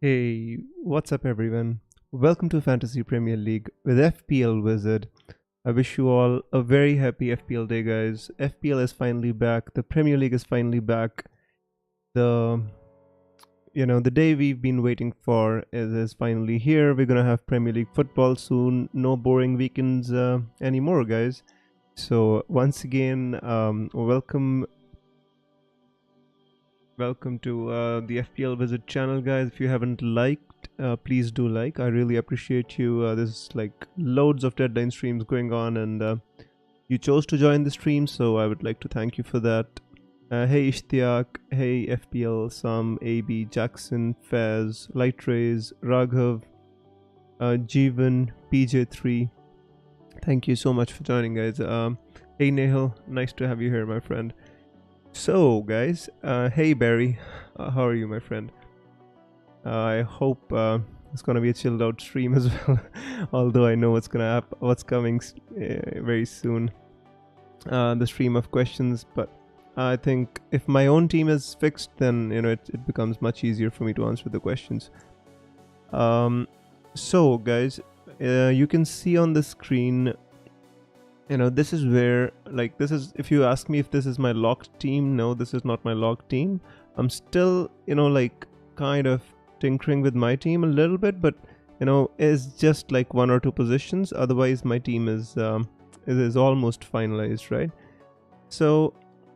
Hey, what's up everyone? Welcome to Fantasy Premier League with FPL Wizard. I wish you all a very happy FPL day, guys. FPL is finally back. The Premier League is finally back. The the day we've been waiting for is finally here. We're gonna have Premier League football soon. No boring weekends anymore, guys. So once again, welcome to the FPL Visit channel, guys. If you haven't liked, please do like. I really appreciate you. There's like loads of deadline streams going on, and you chose to join the stream, so I would like to thank you for that. Hey Ishtiak, hey FPL, Sam, AB, Jackson, Faz, Lightrays, Raghav, Jeevan, PJ3. Thank you so much for joining, guys. Hey Nehal, nice to have you here, my friend. So, guys, hey Barry, how are you, my friend? I hope it's gonna be a chilled out stream as well. Although I know what's coming very soon. The stream of questions, but I think if my own team is fixed, then it becomes much easier for me to answer the questions. So, guys, you can see on the screen. This is where, if you ask me if this is my locked team, no, this is not my locked team. I'm still, kind of tinkering with my team a little bit, but, it's just like one or two positions. Otherwise, my team is almost finalized, right? So,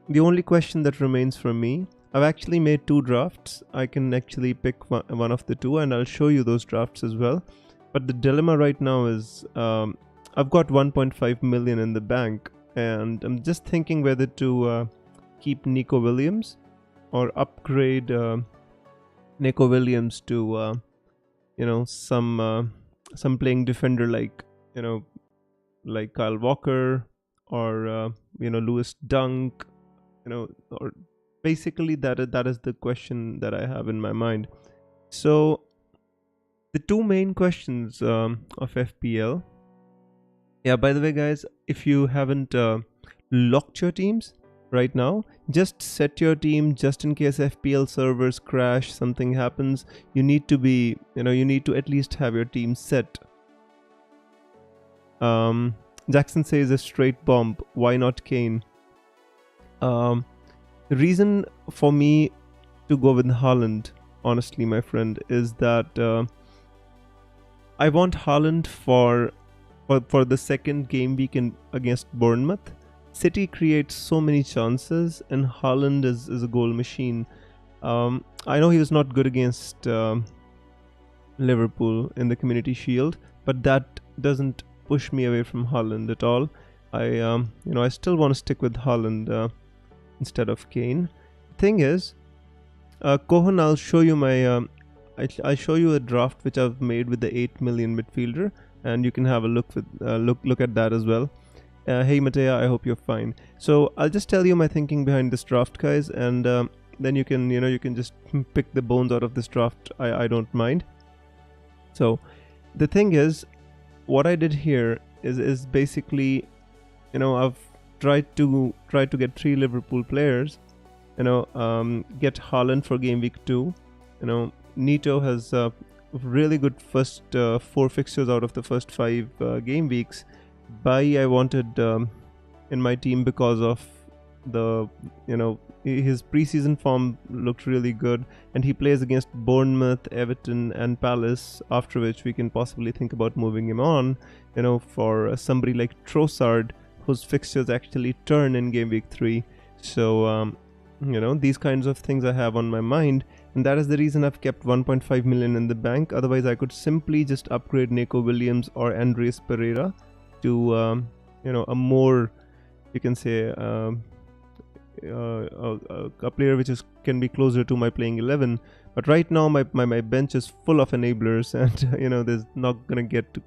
the only question that remains for me, I've actually made two drafts. I can actually pick one of the two, and I'll show you those drafts as well. But the dilemma right now is, I've got 1.5 million in the bank, and I'm just thinking whether to keep Nico Williams or upgrade Nico Williams to some playing defender like Kyle Walker or Lewis Dunk, or basically that is the question that I have in my mind. So the two main questions of FPL. Yeah, by the way, guys, if you haven't locked your teams right now, just set your team just in case FPL servers crash, something happens. You need to be, you need to at least have your team set. Jackson says a straight bomb. Why not Kane? The reason for me to go with Haaland, honestly, my friend, is that I want Haaland for the second game week against Bournemouth. City creates so many chances, and Haaland is a goal machine. I know he was not good against Liverpool in the Community Shield, but that doesn't push me away from Haaland at all. I still want to stick with Haaland instead of Kane. Thing is, Kohan, I'll show you I'll show you a draft which I've made with the 8 million midfielder, and you can have a look at that as well. Hey Matea, I hope you're fine. So I'll just tell you my thinking behind this draft, guys, and then you can just pick the bones out of this draft. I don't mind. So the thing is, what I did here is basically, I've tried to get 3 Liverpool players. Get Haaland for game week 2. Nito has really good first 4 fixtures out of the first 5 game weeks. Bai I wanted in my team because of the his preseason form looked really good, and he plays against Bournemouth, Everton and Palace, after which we can possibly think about moving him on for somebody like Trossard, whose fixtures actually turn in game week 3. So these kinds of things I have on my mind, and that is the reason I've kept 1.5 million in the bank. Otherwise, I could simply just upgrade Nico Williams or Andreas Pereira to a more, you can say, a player which can be closer to my playing 11. But right now my bench is full of enablers, and there's not gonna get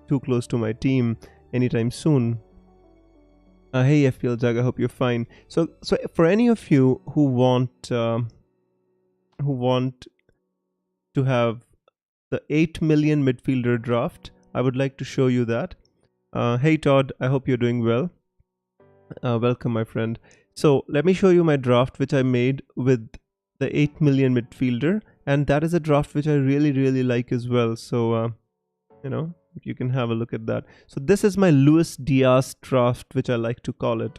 too close to my team anytime soon. Hey FPL Jag, I hope you're fine. So for any of you who want to have the 8 million midfielder draft, I would like to show you that. Hey Todd, I hope you're doing well. Welcome, my friend. So let me show you my draft which I made with the 8 million midfielder, and that is a draft which I really like as well. So you can have a look at that. So this is my Luis Diaz draft, which I like to call it.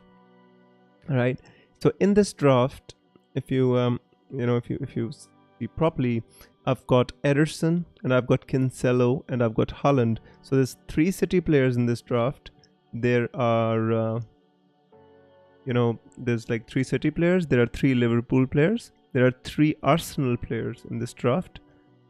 All right. So in this draft, if you see properly, I've got Ederson and I've got Cancelo and I've got Haaland. So there's 3 City players in this draft. There are there's like 3 City players. There are 3 Liverpool players. There are 3 Arsenal players in this draft.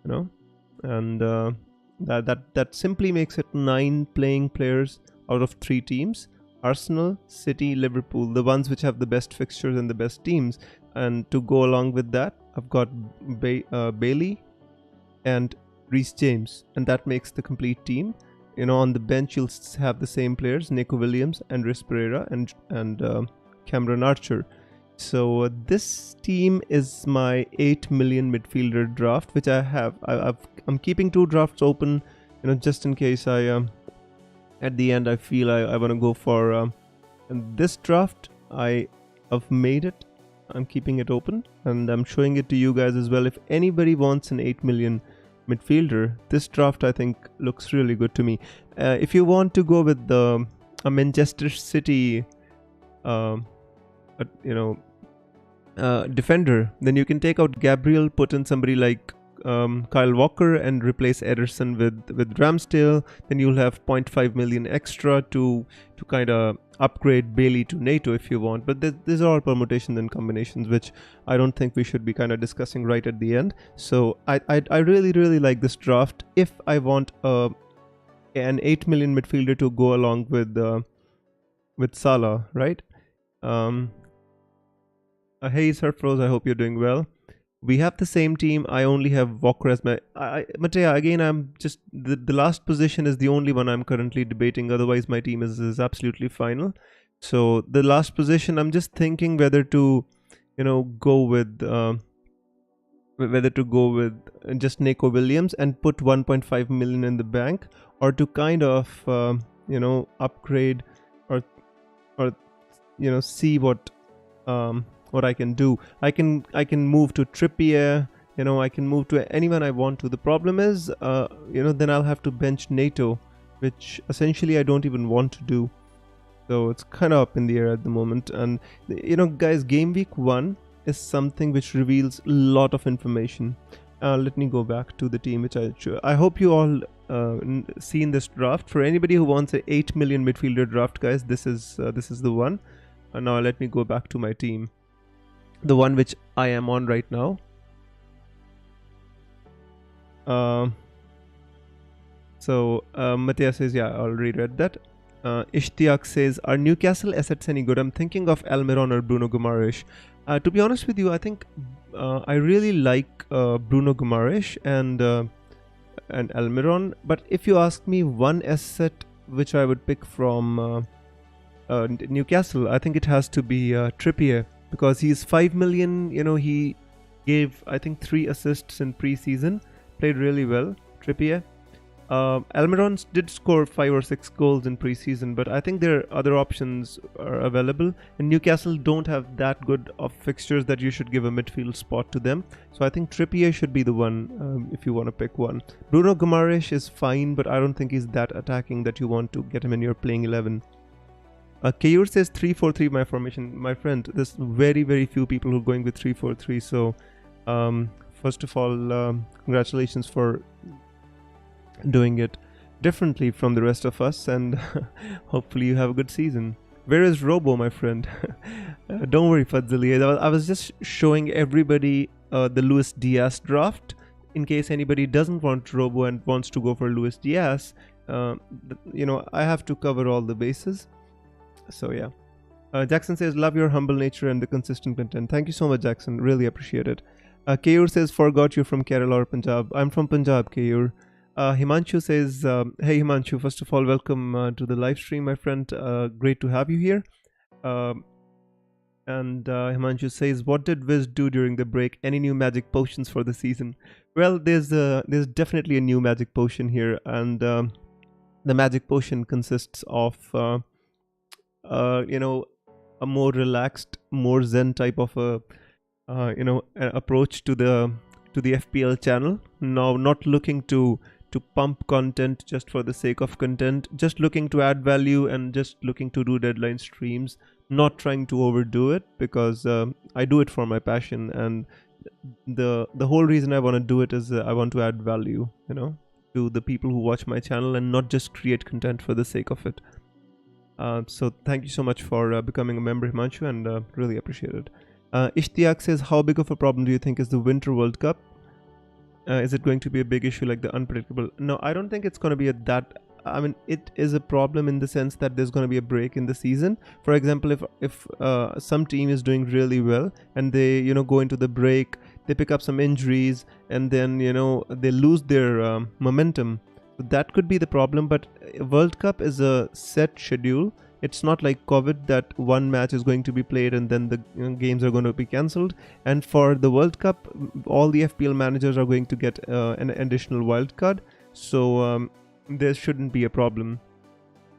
And that simply makes it 9 playing players out of 3 teams: Arsenal, City, Liverpool, the ones which have the best fixtures and the best teams. And to go along with that, I've got Bailey and Reece James, and that makes the complete team. On the bench you'll have the same players: Nico Williams, Andres Pereira, and Cameron Archer. So this team is my 8 million midfielder draft, which I have. I'm keeping 2 drafts open, just in case at the end I feel I want to go for this draft. I've made it. I'm keeping it open and I'm showing it to you guys as well. If anybody wants an 8 million midfielder, this draft I think looks really good to me. If you want to go with a Manchester City defender, then you can take out Gabriel, put in somebody like Kyle Walker and replace Ederson with Ramsdale. Then you'll have 0.5 million extra to kind of upgrade Bailey to NATO if you want. But these are all permutations and combinations, which I don't think we should be kind of discussing right at the end. So I really like this draft. If I want an 8 million midfielder to go along with Salah, right? Hey Surfrose, I hope you're doing well. We have the same team. I only have Walker as my... Matea, again, I'm just... The last position is the only one I'm currently debating. Otherwise, my team is absolutely final. So, the last position, I'm just thinking whether to, go with... whether to go with just Nico Williams and put 1.5 million in the bank, or to kind of, upgrade or see what I can do. I can move to Trippier, I can move to anyone I want to. The problem is, then I'll have to bench NATO, which essentially I don't even want to do. So it's kind of up in the air at the moment. And, guys, game week 1 is something which reveals a lot of information. Let me go back to the team, which I hope you all seen this draft. For anybody who wants an 8 million midfielder draft, guys, this is the one. And now let me go back to my team, the one which I am on right now. Matthias says, yeah, I already read that. Ishtiaq says, are Newcastle assets any good? I'm thinking of Almiron or Bruno Guimaraes. To be honest with you, I think I really like Bruno Guimaraes and Almiron. But if you ask me one asset which I would pick from Newcastle, I think it has to be Trippier, because he's 5 million. He gave, I think, 3 assists in pre-season, played really well. Trippier. Almiron did score 5 or 6 goals in pre-season, but I think there are other options are available, and Newcastle don't have that good of fixtures that you should give a midfield spot to them. So I think Trippier should be the one if you want to pick one. Bruno Guimaraes is fine, but I don't think he's that attacking that you want to get him in your playing 11. Kayur says 3-4-3 my formation. My friend, there's very few people who are going with 3-4-3. So first of all, congratulations for doing it differently from the rest of us, and hopefully you have a good season. Where is Robo, my friend? Don't worry, Fadzali. I was just showing everybody the Luis Diaz draft. In case anybody doesn't want Robo and wants to go for Luis Diaz, I have to cover all the bases. So yeah. Jackson says, love your humble nature and the consistent content. Thank you so much, Jackson. Really appreciate it. Kayur says, forgot you're from Kerala or Punjab. I'm from Punjab, Kayur. Himanshu says, hey Himanshu, first of all, welcome to the live stream, my friend. Great to have you here. And Himanshu says, what did Wiz do during the break? Any new magic potions for the season? Well, there's definitely a new magic potion here, and the magic potion consists of a more relaxed, more zen type of approach to the FPL channel. Now, not looking to pump content just for the sake of content, just looking to add value and just looking to do deadline streams, not trying to overdo it, because I do it for my passion, and the whole reason I want to do it is I want to add value, to the people who watch my channel, and not just create content for the sake of it. So thank you so much for becoming a member, Himanshu, and really appreciate it. Ishtiaq says, how big of a problem do you think is the Winter World Cup? Is it going to be a big issue like the unpredictable? No, I don't think it's going to be I mean, it is a problem in the sense that there's going to be a break in the season. For example, if some team is doing really well and they go into the break, they pick up some injuries, and then they lose their momentum. So that could be the problem. But World Cup is a set schedule. It's not like COVID that one match is going to be played and then the games are going to be cancelled. And for the World Cup, all the FPL managers are going to get an additional wildcard. So there shouldn't be a problem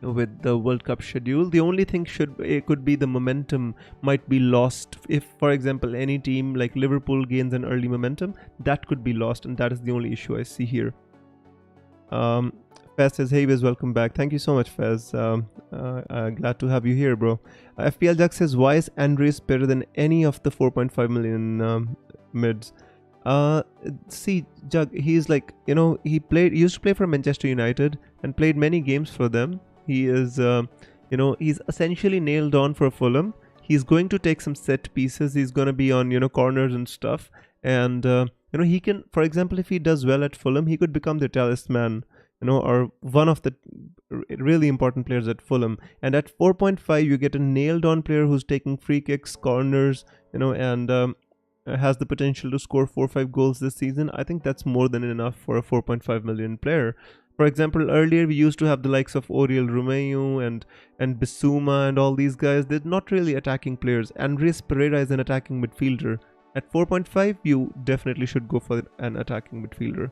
with the World Cup schedule. The only thing could be the momentum might be lost. If, for example, any team like Liverpool gains an early momentum, that could be lost, and that is the only issue I see here. Fez says, hey Wiz, welcome back. Thank you so much, Fez. Glad to have you here, bro. FPL Jack says, why is Andres better than any of the 4.5 million mids? See, Jug, he's like, he used to play for Manchester United and played many games for them. He is, he's essentially nailed on for Fulham. He's going to take some set pieces. He's going to be on, corners and stuff. And, he can, for example, if he does well at Fulham, he could become the talisman, or one of the really important players at Fulham. And at 4.5, you get a nailed on player who's taking free kicks, corners, and has the potential to score 4 or 5 goals this season. I think that's more than enough for a 4.5 million player. For example, earlier we used to have the likes of Oriol Romeu and Bissouma and all these guys. They're not really attacking players. Andres Pereira is an attacking midfielder. At 4.5, you definitely should go for an attacking midfielder.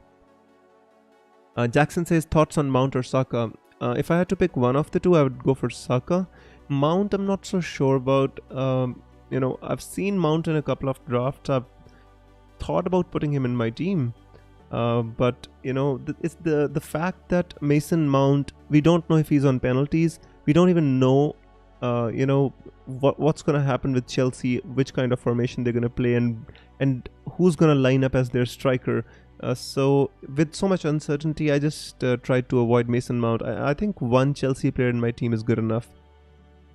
Jackson says, thoughts on Mount or Saka? If I had to pick one of the two, I would go for Saka. Mount, I'm not so sure about. I've seen Mount in a couple of drafts. I've thought about putting him in my team. But it's the fact that Mason Mount, we don't know if he's on penalties. We don't even know, what's going to happen with Chelsea, which kind of formation they're going to play, and who's going to line up as their striker. So with so much uncertainty, I just tried to avoid Mason Mount. I think one Chelsea player in my team is good enough.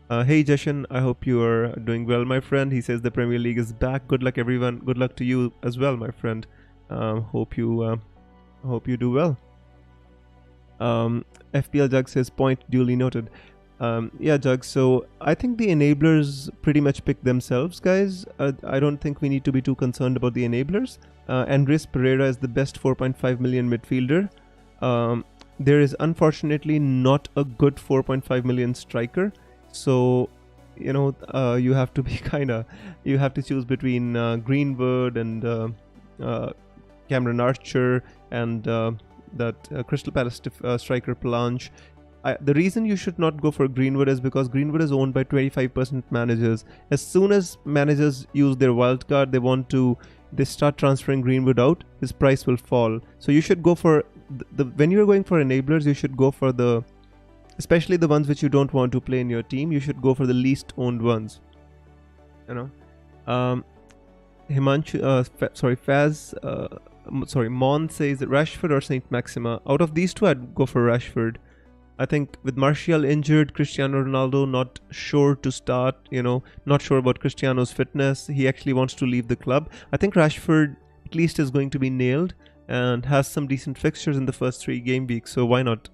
Hey Jashan, I hope you are doing well, my friend. He says the Premier League is back. Good luck, everyone. Good luck to you as well, my friend. Hope you do well. FPL Jug says, point duly noted. Yeah, Jug, so I think the enablers pretty much pick themselves, guys. I don't think we need to be too concerned about the enablers. Andres Pereira is the best 4.5 million midfielder. There is unfortunately not a good 4.5 million striker. So, you have to be you have to choose between Greenwood and Cameron Archer and that Crystal Palace striker Planche. The reason you should not go for Greenwood is because Greenwood is owned by 25% managers. As soon as managers use their wildcard, they start transferring Greenwood out, his price will fall. So you should go for when you're going for enablers, you should go for especially the ones which you don't want to play in your team. You should go for the least owned ones. Himanshu, Mon says Rashford or Saint Maxima. Out of these two, I'd go for Rashford. I think with Martial injured, Cristiano Ronaldo not sure to start, not sure about Cristiano's fitness. He actually wants to leave the club. I think Rashford at least is going to be nailed and has some decent fixtures in the first 3 game weeks, so why not?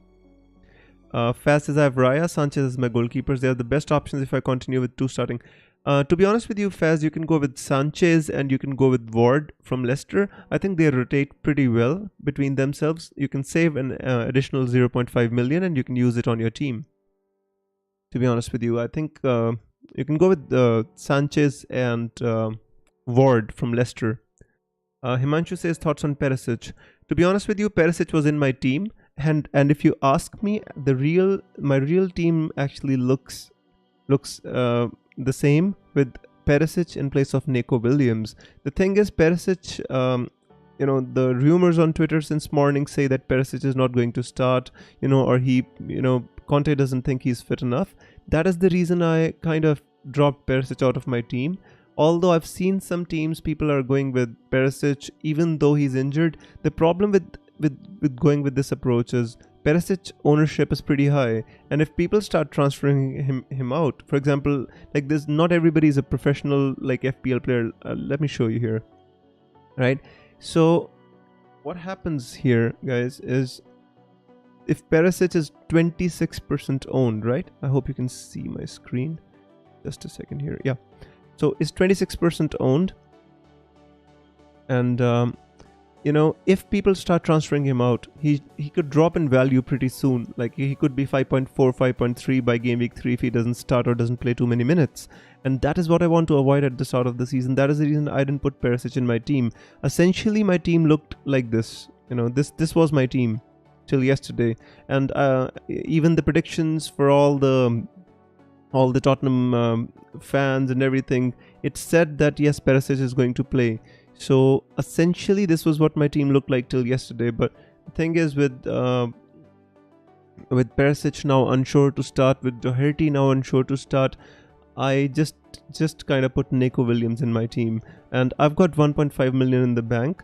Faz says I have Raya, Sanchez as my goalkeepers. They are the best options if I continue with 2 starting. To be honest with you, Faz, you can go with Sanchez and you can go with Ward from Leicester. I think they rotate pretty well between themselves. You can save an additional 0.5 million and you can use it on your team. To be honest with you, I think you can go with Sanchez and Ward from Leicester. Himanshu says thoughts on Perisic. To be honest with you, Perisic was in my team, and if you ask me, my real team actually looks the same with Perisic in place of Nico Williams. The thing is, Perisic, the rumors on Twitter since morning say that Perisic is not going to start, or he, Conte doesn't think he's fit enough. That is the reason I kind of dropped Perisic out of my team. Although I've seen some teams, people are going with Perisic even though he's injured. The problem with going with this approach is Perisic ownership is pretty high, and if people start transferring him out, for example, like this, not everybody is a professional like FPL player. Let me show you here, right? So what happens here, guys, is if Perisic is 26% owned, right? I hope you can see my screen. Just a second here. Yeah. So it's 26% owned, and if people start transferring him out, he could drop in value pretty soon. Like he could be 5.4, 5.3 by game week 3 if he doesn't start or doesn't play too many minutes. And that is what I want to avoid at the start of the season. That is the reason I didn't put Perisic in my team. Essentially, my team looked like this. This was my team till yesterday, and even the predictions for all the Tottenham fans and everything, it said that yes, Perisic is going to play. So essentially this was what my team looked like till yesterday. But the thing is, with Perisic now unsure to start, with Doherty now unsure to start, I just kind of put Nico Williams in my team, and I've got 1.5 million in the bank,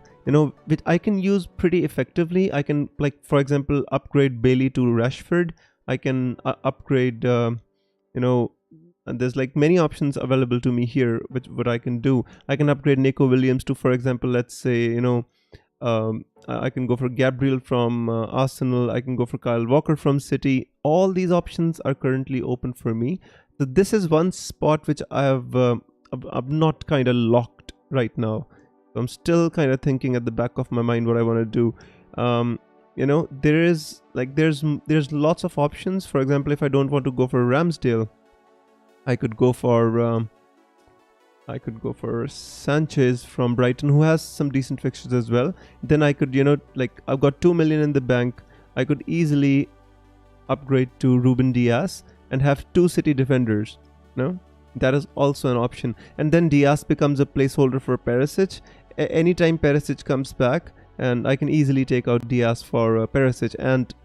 which I can use pretty effectively. I can, like, for example, upgrade Bailey to Rashford. I can upgrade and there's like many options available to me here, which what I can do. I can upgrade Nico Williams to, for example, let's say, I can go for Gabriel from Arsenal. I can go for Kyle Walker from City. All these options are currently open for me. So this is one spot which I'm not kind of locked right now. So I'm still kind of thinking at the back of my mind what I want to do. There's lots of options. For example, if I don't want to go for Ramsdale, I could go for Sanchez from Brighton, who has some decent fixtures as well. Then I could, I've got 2 million in the bank. I could easily upgrade to Ruben Dias and have 2 City defenders. That is also an option. And then Dias becomes a placeholder for Perisic. Anytime Perisic comes back, and I can easily take out Dias for Perisic. And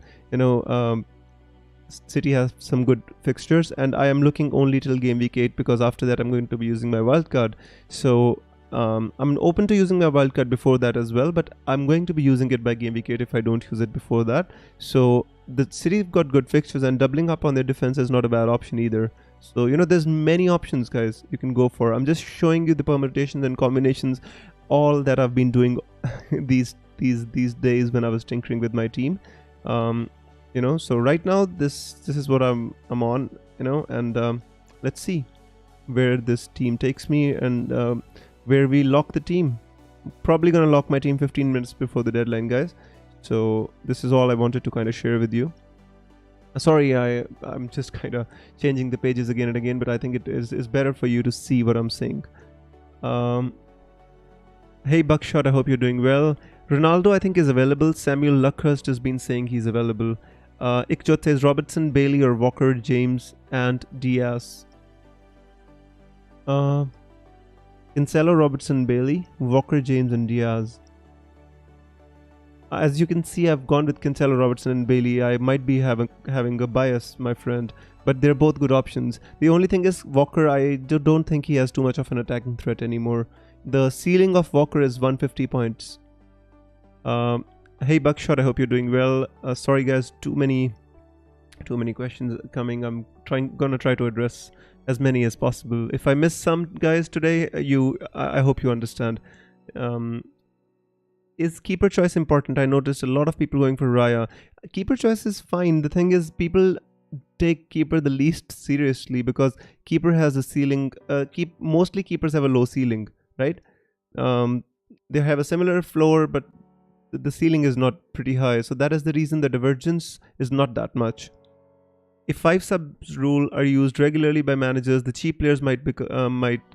City has some good fixtures, and I am looking only till game week 8, because after that I'm going to be using my wildcard. So I'm open to using my wildcard before that as well, but I'm going to be using it by game week 8 if I don't use it before that. So the City have got good fixtures, and doubling up on their defense is not a bad option either. So there's many options, guys, you can go for. I'm just showing you the permutations and combinations, all that I've been doing these days when I was tinkering with my team. So right now this is what I'm on, and let's see where this team takes me, and where we lock the team. Probably gonna lock my team 15 minutes before the deadline, guys. So this is all I wanted to kind of share with you. Sorry, I'm just kind of changing the pages again and again, but I think it is better for you to see what I'm saying. Hey Buckshot, I hope you're doing well. Ronaldo, I think, is available. Samuel Luckhurst has been saying he's available. Ikjot says Robertson, Bailey, or Walker, James, and Diaz. Cancelo, Robertson, Bailey, Walker, James, and Diaz. As you can see, I've gone with Cancelo, Robertson, and Bailey. I might be having a bias, my friend, but they're both good options. The only thing is, Walker, I don't think he has too much of an attacking threat anymore. The ceiling of Walker is 150 points. Hey Buckshot, I hope you're doing well. Sorry guys, too many questions coming. I'm gonna try to address as many as possible. If I miss some, guys, today, I hope you understand. Is keeper choice important? I noticed a lot of people going for Raya. Keeper choice is fine. The thing is, people take keeper the least seriously, because keeper has a ceiling. Mostly keepers have a low ceiling, right? They have a similar floor, but the ceiling is not pretty high. So that is the reason the divergence is not that much. If 5 subs rule are used regularly by managers, the cheap players might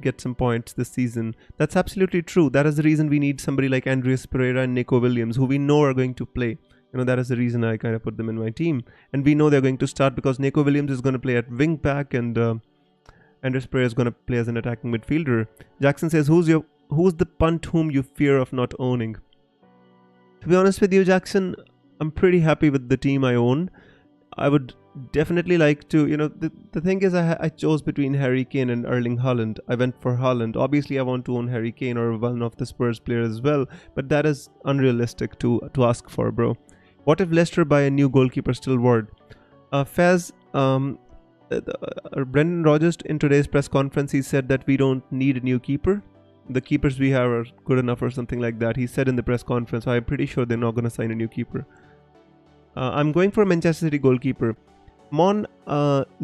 get some points this season. That's absolutely true. That is the reason we need somebody like Andreas Pereira and Nico Williams, who we know are going to play. That is the reason I kind of put them in my team. And we know they're going to start, because Nico Williams is going to play at wing back, and Andres Pereira is going to play as an attacking midfielder. Jackson says, who's the punt whom you fear of not owning? To be honest with you, Jackson, I'm pretty happy with the team I own. I would definitely like to, the thing is I chose between Harry Kane and Erling Haaland. I went for Haaland. Obviously, I want to own Harry Kane or one of the Spurs players as well, but that is unrealistic to ask for, bro. What if Leicester buy a new goalkeeper, still Ward? Faz, Brendan Rodgers in today's press conference, he said that we don't need a new keeper. The keepers we have are good enough or something like that. He said in the press conference, so I'm pretty sure they're not going to sign a new keeper. I'm going for a Manchester City goalkeeper. Mon,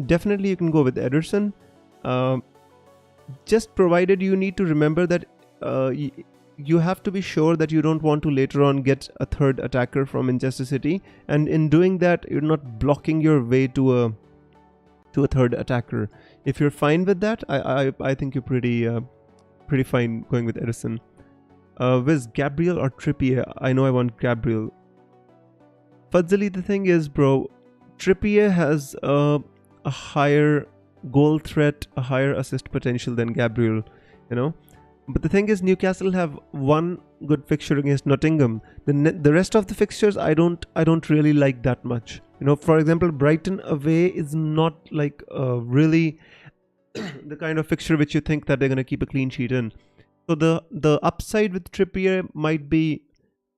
definitely you can go with Ederson. Just provided you need to remember that you have to be sure that you don't want to later on get a third attacker from Manchester City, and in doing that you're not blocking your way to a third attacker. If you're fine with that, I think you're pretty fine going with Ederson. With Gabriel or Trippier? I know I want Gabriel. Fadzali, the thing is, bro, Trippier has a higher goal threat, a higher assist potential than Gabriel, But the thing is, Newcastle have one good fixture against Nottingham. The rest of the fixtures, I don't really like that much. For example, Brighton away is not like really the kind of fixture which you think that they're going to keep a clean sheet in. So the upside with Trippier might be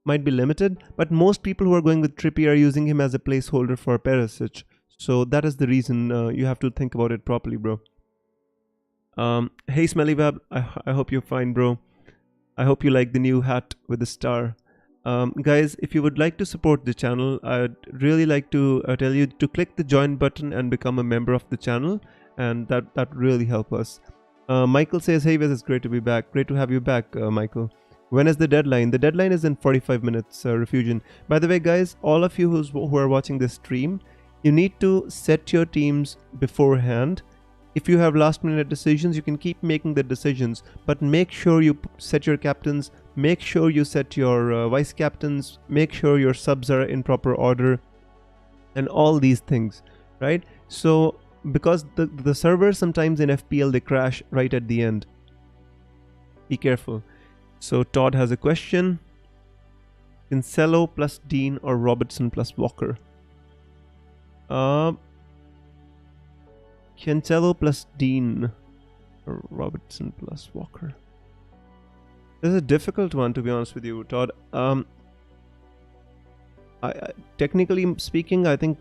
limited, but most people who are going with Trippier are using him as a placeholder for Perisic. So that is the reason you have to think about it properly, bro. Hey Smellybab, I hope you're fine, bro. I hope you like the new hat with the star. Guys, if you would like to support the channel, I'd really like to tell you to click the join button and become a member of the channel, and that really help us. Michael says, hey Wes, it's great to be back. Great to have you back, Michael. When is the deadline? The deadline is in 45 minutes, Refugian. By the way, guys, all of you who are watching this stream, you need to set your teams beforehand. If you have last minute decisions, you can keep making the decisions, but make sure you set your captains, make sure you set your vice captains, make sure your subs are in proper order, and all these things, right? So, because the servers sometimes in FPL, they crash right at the end. Be careful. So Todd has a question. Cancelo plus Dean or Robertson plus Walker? Cancelo plus Dean or Robertson plus Walker? This is a difficult one, to be honest with you, Todd. Technically speaking, I think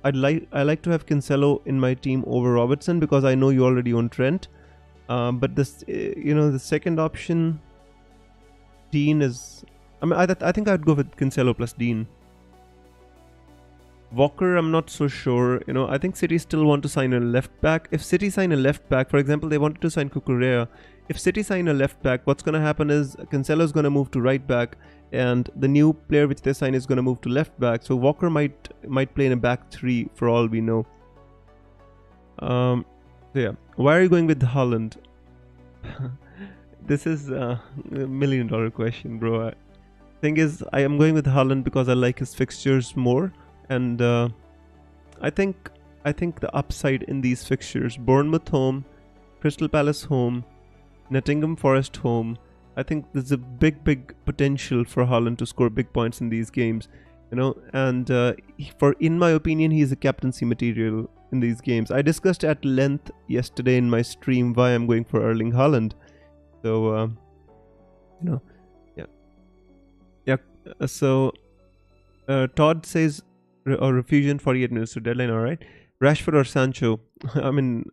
I like to have Cancelo in my team over Robertson because I know you already own Trent. But this, the second option, Dean is. I think I'd go with Cancelo plus Dean. Walker, I'm not so sure. I think City still want to sign a left back. If City sign a left back, for example, they wanted to sign Cucurella. If City sign a left back, what's going to happen is Cancelo is going to move to right back, and the new player which they sign is going to move to left back. So Walker might play in a back three for all we know. So yeah, why are you going with Haaland? This is a $1 million question, bro. Thing is, I am going with Haaland because I like his fixtures more, and I think the upside in these fixtures: Bournemouth home, Crystal Palace home, Nottingham Forest home. I think there's a big potential for Haaland to score big points in these games, and in my opinion, he's a captaincy material in these games. I discussed at length yesterday in my stream why I'm going for Erling Haaland. So, yeah. So, Todd says, or Refugian 48 minutes to deadline. All right, Rashford or Sancho? I mean,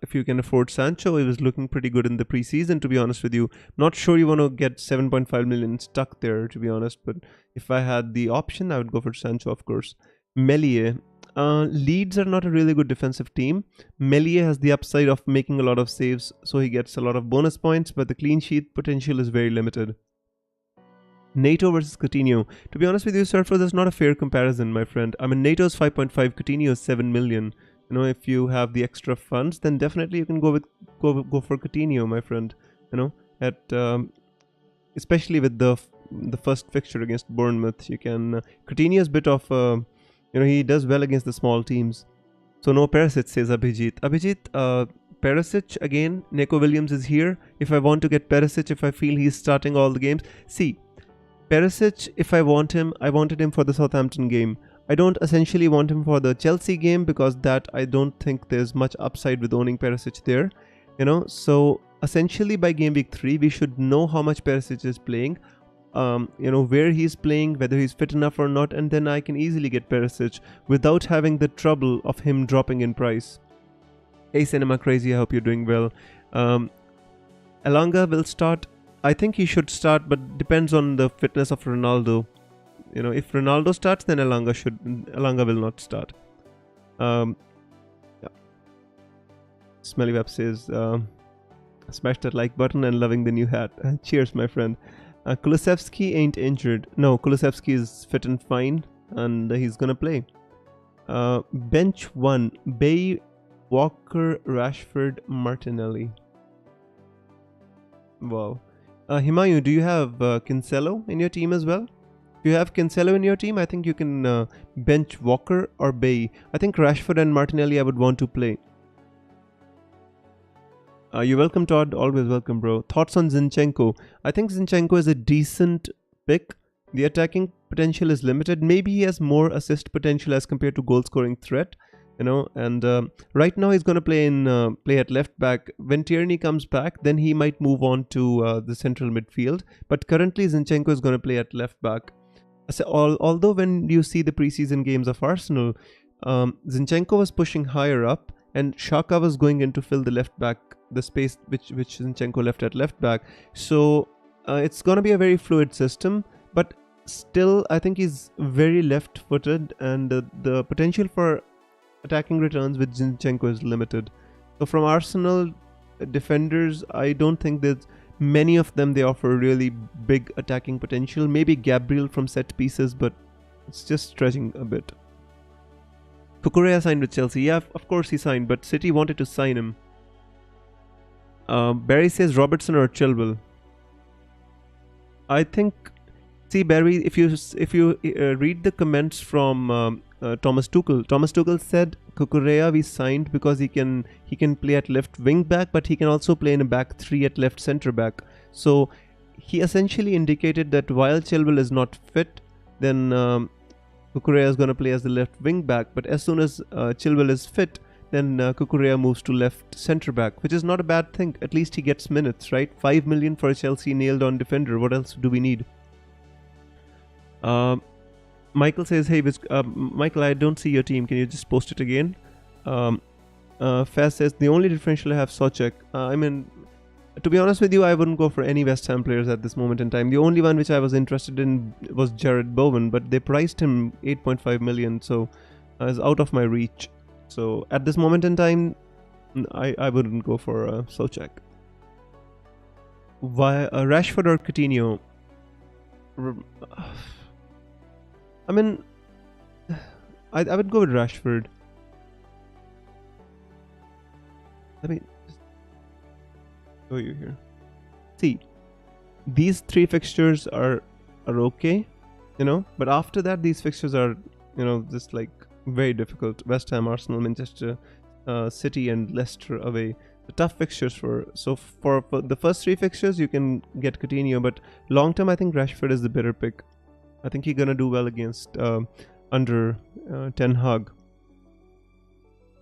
if you can afford Sancho, he was looking pretty good in the preseason, to be honest with you. Not sure you want to get 7.5 million stuck there, to be honest, but if I had the option, I would go for Sancho, of course. Meslier. Leeds are not a really good defensive team. Meslier has the upside of making a lot of saves, so he gets a lot of bonus points, but the clean sheet potential is very limited. NATO versus Coutinho. To be honest with you, Surfer, that's not a fair comparison, my friend. I mean, NATO's 5.5, Coutinho is 7 million. If you have the extra funds, then definitely you can go for Coutinho, my friend. Especially with the first fixture against Bournemouth, you can. Coutinho is a bit of he does well against the small teams, So no Perisic, says Abhijit. Abhijit, Perisic again. Neko Williams is here. If I want to get Perisic, if I feel he's starting all the games, see, Perisic, if I want him, I wanted him for the Southampton game. I don't essentially want him for the Chelsea game because that I don't think there's much upside with owning Perisic there. So essentially by game week 3, we should know how much Perisic is playing, where he's playing, whether he's fit enough or not, and then I can easily get Perisic without having the trouble of him dropping in price. Hey Cinema Crazy, I hope you're doing well. Elanga will start. I think he should start, but depends on the fitness of Ronaldo. If Ronaldo starts, then Elanga will not start. Yeah. Smelly Web says, smash that like button and loving the new hat. Cheers, my friend. Kulusevski ain't injured. No, Kulusevski is fit and fine, and he's gonna play. Bench 1, Bay, Walker, Rashford, Martinelli. Wow. Himayu, do you have Cancelo in your team as well? If you have Cancelo in your team, I think you can bench Walker or Bay. I think Rashford and Martinelli I would want to play. You're welcome, Todd. Always welcome, bro. Thoughts on Zinchenko? I think Zinchenko is a decent pick. The attacking potential is limited. Maybe he has more assist potential as compared to goal-scoring threat. And right now he's going to play at left back. When Tierney comes back, then he might move on to the central midfield. But currently Zinchenko is going to play at left back. So, although when you see the preseason games of Arsenal, Zinchenko was pushing higher up, and Xhaka was going in to fill the left back, the space which Zinchenko left at left back. So it's going to be a very fluid system, but still I think he's very left-footed, and the potential for attacking returns with Zinchenko is limited. So from Arsenal defenders, I don't think there's many of them they offer really big attacking potential. Maybe Gabriel from set pieces, but it's just stretching a bit. Cucurella signed with Chelsea. Yeah, of course he signed, but City wanted to sign him. Barry says Robertson or Chilwell. I think, see Barry, if you read the comments from Thomas Tuchel said Cucurella we signed because he can play at left wing back, but he can also play in a back 3 at left centre back. So he essentially indicated that while Chilwell is not fit, then Cucurella is going to play as the left wing back, but as soon as Chilwell is fit, then Cucurella moves to left centre back, which is not a bad thing. At least he gets minutes, right? 5 million for a Chelsea nailed on defender. What else do we need? Michael says, hey, Michael, I don't see your team. Can you just post it again? Faz says, the only differential I have Soucek. To be honest with you, I wouldn't go for any West Ham players at this moment in time. The only one which I was interested in was Jared Bowen, but they priced him 8.5 million, so it's out of my reach. So at this moment in time, I wouldn't go for Soucek. Rashford or Coutinho? I would go with Rashford. Let me show you here. See, these 3 fixtures are okay, but after that these fixtures are, just like very difficult. West Ham, Arsenal, Manchester City and Leicester away. The tough fixtures for the first 3 fixtures you can get Coutinho, but long term I think Rashford is the better pick. I think he's gonna do well against under Ten Hag.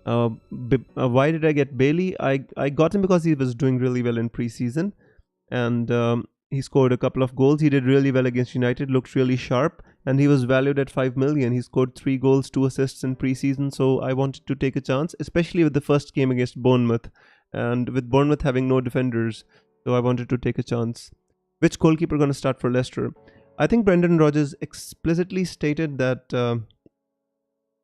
Why did I get Bailey? I got him because he was doing really well in preseason, and he scored a couple of goals. He did really well against United, looked really sharp, and he was valued at 5 million. He scored 3 goals, 2 assists in preseason, so I wanted to take a chance, especially with the first game against Bournemouth, and with Bournemouth having no defenders, so I wanted to take a chance. Which goalkeeper going to start for Leicester? I think Brendan Rodgers explicitly stated that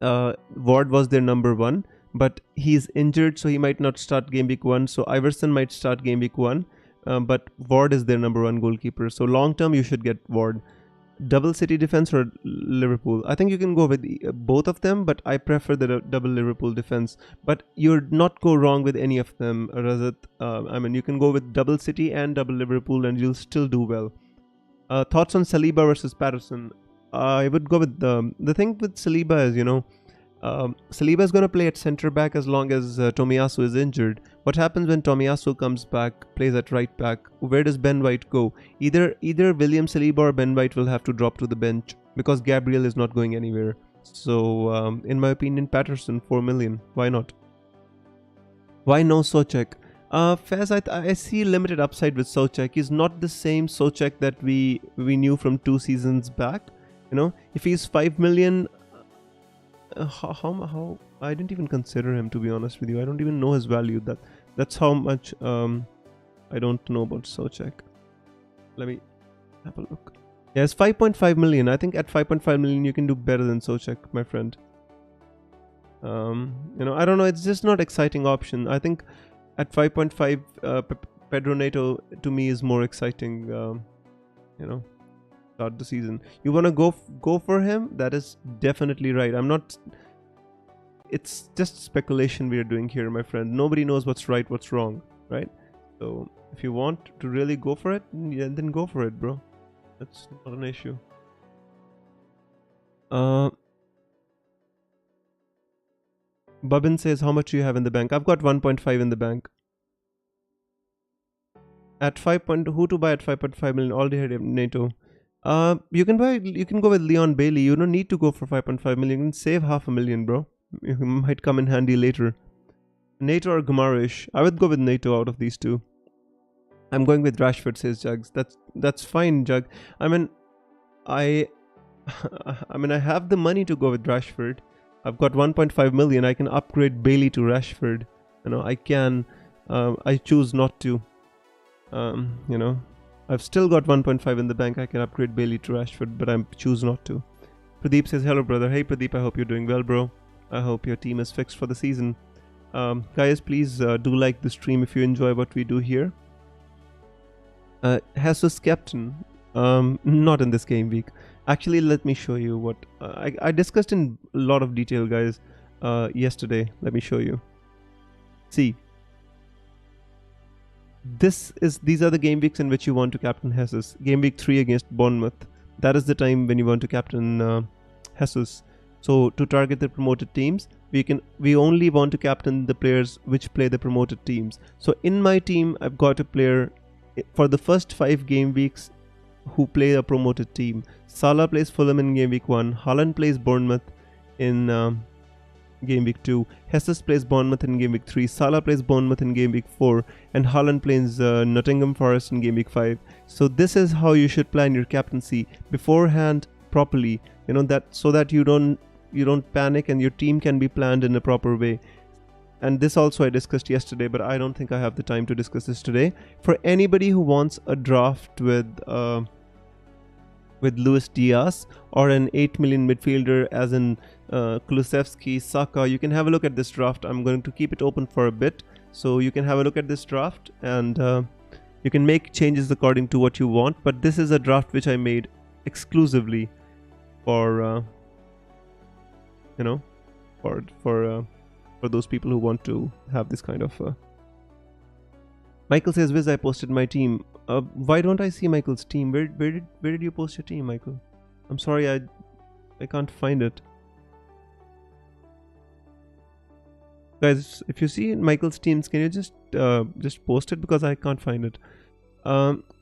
Ward was their number 1, but he's injured, so he might not start game week 1. So Iverson might start game week 1, but Ward is their number 1 goalkeeper. So long term, you should get Ward. Double City defense or Liverpool? I think you can go with both of them, but I prefer the double Liverpool defense. But you'll not go wrong with any of them, Razat. You can go with double City and double Liverpool, and you'll still do well. Thoughts on Saliba versus Patterson? I would go with the thing with Saliba is, Saliba is going to play at centre back as long as Tomiyasu is injured. What happens when Tomiyasu comes back, plays at right back? Where does Ben White go? Either William Saliba or Ben White will have to drop to the bench because Gabriel is not going anywhere. So, in my opinion, Patterson, 4 million. Why not? Why no Souček? Fez, I see limited upside with Souček. He's not the same Souček that we knew from 2 seasons back. You know, if he's 5 million, how I didn't even consider him, to be honest with you. I don't even know his value. That's how much I don't know about Souček. Let me have a look. Yeah, it's 5.5 million. I think at 5.5 million you can do better than Souček, my friend. You know, I don't know. It's just not exciting option. I think at 5.5, Pedro Neto to me is more exciting. You know, start the season. You wanna go for him? That is definitely right. I'm not. It's just speculation we are doing here, my friend. Nobody knows what's right, what's wrong, right? So if you want to really go for it, yeah, then go for it, bro. That's not an issue. Bubin says, how much do you have in the bank? I've got 1.5 in the bank. At 5. Who to buy at 5.5 million? All day NATO. You can go with Leon Bailey. You don't need to go for 5.5 million. You can save $500,000, bro. It might come in handy later. NATO or Gamarish? I would go with NATO out of these two. I'm going with Rashford, says Jugs. That's fine, Jug. I mean, I have the money to go with Rashford. I've got 1.5 million. I can upgrade Bailey to Rashford. You know, I can. I choose not to. You know, I've still got 1.5 in the bank. I can upgrade Bailey to Rashford, but I choose not to. Pradeep says, hello, brother. Hey, Pradeep. I hope you're doing well, bro. I hope your team is fixed for the season. Guys, please do like the stream if you enjoy what we do here. Jesus captain, not in this game week. Actually, let me show you what I discussed in a lot of detail, guys, yesterday. Let me show you. See, these are the game weeks in which you want to captain Jesus. Game week 3 against Bournemouth. That is the time when you want to captain Jesus. So to target the promoted teams, we only want to captain the players which play the promoted teams. So in my team, I've got a player for the first 5 game weeks who play a promoted team. Salah plays Fulham in game week 1. Haaland plays Bournemouth in game week 2. Jesus plays Bournemouth in game week 3. Salah plays Bournemouth in game week 4. And Haaland plays Nottingham Forest in game week 5. So this is how you should plan your captaincy beforehand properly. You know, that so that you don't panic and your team can be planned in a proper way. And this also I discussed yesterday, but I don't think I have the time to discuss this today. For anybody who wants a draft with Luis Diaz or an 8 million midfielder as in Kulusevski, Saka, you can have a look at this draft. I'm going to keep it open for a bit, so you can have a look at this draft and you can make changes according to what you want. But this is a draft which I made exclusively for you know, for those people who want to have this kind of Michael says, Wiz, I posted my team. Why don't I see Michael's team? Where did you post your team, Michael? I'm sorry, I can't find it. Guys, if you see Michael's teams, can you just post it, because I can't find it.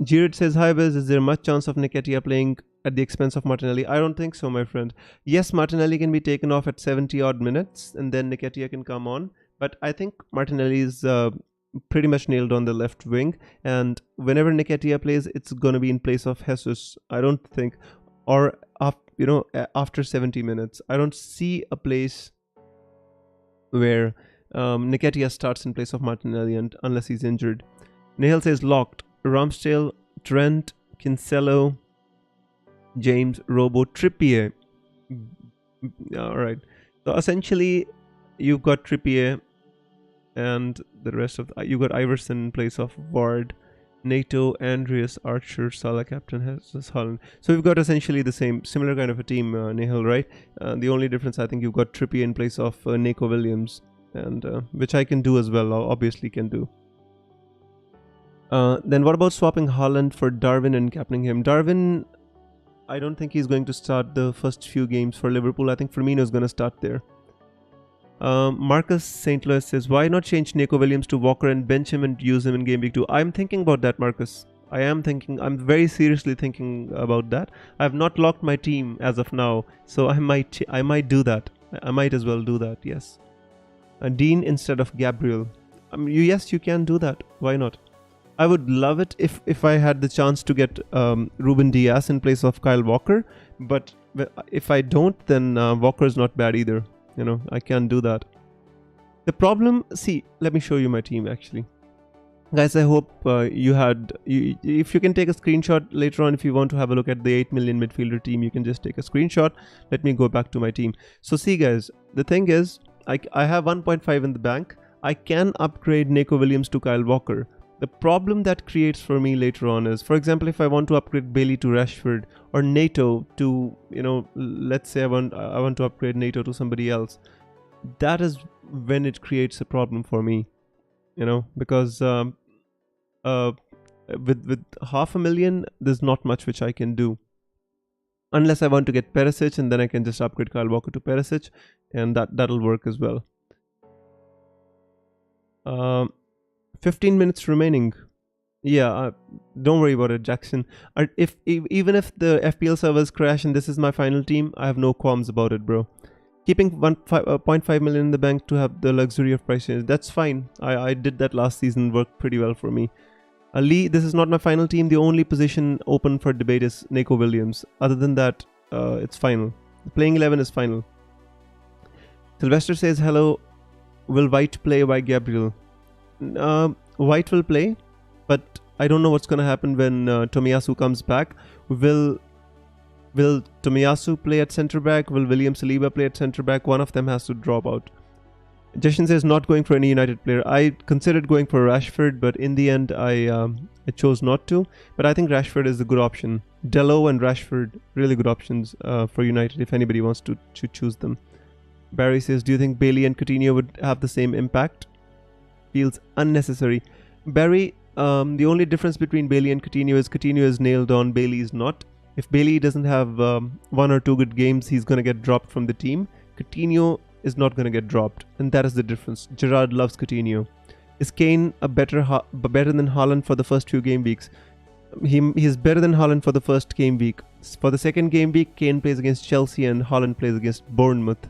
Jared says, hi Wiz, is there much chance of Nketiah playing at the expense of Martinelli? I don't think so, my friend. Yes, Martinelli can be taken off at 70 odd minutes and then Nketiah can come on, but I think Martinelli is pretty much nailed on the left wing, and whenever Nketiah plays, it's going to be in place of Jesus. I don't think, or after 70 minutes, I don't see a place where Nketiah starts in place of Martinelli, and unless he's injured. Nahal says locked. Ramsdale, Trent, Cancelo, James, Robo, Trippier. Alright. So essentially, you've got Trippier and the rest of you've got Iverson in place of Ward, Nato, Andreas, Archer, Salah, Captain, Jesus, Haaland. So we've got essentially the similar kind of a team, Nahal, right? The only difference, I think, you've got Trippier in place of Nico Williams, and which I can do as well, obviously can do. Then what about swapping Haaland for Darwin and captaining him? Darwin, I don't think he's going to start the first few games for Liverpool. I think Firmino is going to start there. Marcus St. Louis says, why not change Nico Williams to Walker and bench him and use him in game week 2? I'm thinking about that, Marcus. I'm very seriously thinking about that. I have not locked my team as of now, so I might do that. I might as well do that, yes. Dean instead of Gabriel. Yes, you can do that. Why not? I would love it if I had the chance to get Ruben Diaz in place of Kyle Walker, but if I don't, then Walker is not bad either. You know, I can do that. The problem, see, let me show you my team actually. Guys, I hope if you can take a screenshot later on, if you want to have a look at the 8 million midfielder team, you can just take a screenshot. Let me go back to my team. So see guys, the thing is, I have 1.5 in the bank. I can upgrade Nico Williams to Kyle Walker. The problem that creates for me later on is, for example, if I want to upgrade Bailey to Rashford or NATO to, you know, let's say I want to upgrade NATO to somebody else, that is when it creates a problem for me, you know, because with 500,000, there's not much which I can do. Unless I want to get Perisic, and then I can just upgrade Kyle Walker to Perisic, and that'll work as well. 15 minutes remaining. Yeah, don't worry about it, Jackson. Even if the FPL servers crash and this is my final team, I have no qualms about it, bro. Keeping 0.5 million in the bank to have the luxury of price change, that's fine. I did that last season, worked pretty well for me. Lee, this is not my final team. The only position open for debate is Nico Williams. Other than that, it's final. The playing 11 is final. Sylvester says, hello, will White play by Gabriel? White will play, but I don't know what's going to happen when Tomiyasu comes back. Will Tomiyasu play at centre back? Will William Saliba play at centre back? One of them has to drop out. Justin says not going for any United player. I considered going for Rashford, but in the end I chose not to. But I think Rashford is a good option. Dello and Rashford, really good options for United if anybody wants to choose them. Barry says, do you think Bailey and Coutinho would have the same impact? Feels unnecessary. Barry, the only difference between Bailey and Coutinho is nailed on, Bailey is not. If Bailey doesn't have 1 or 2 good games, he's going to get dropped from the team. Coutinho is not going to get dropped, and that is the difference. Gerrard loves Coutinho. Is Kane better than Haaland for the first few game weeks? He is better than Haaland for the first game week. For the second game week, Kane plays against Chelsea and Haaland plays against Bournemouth.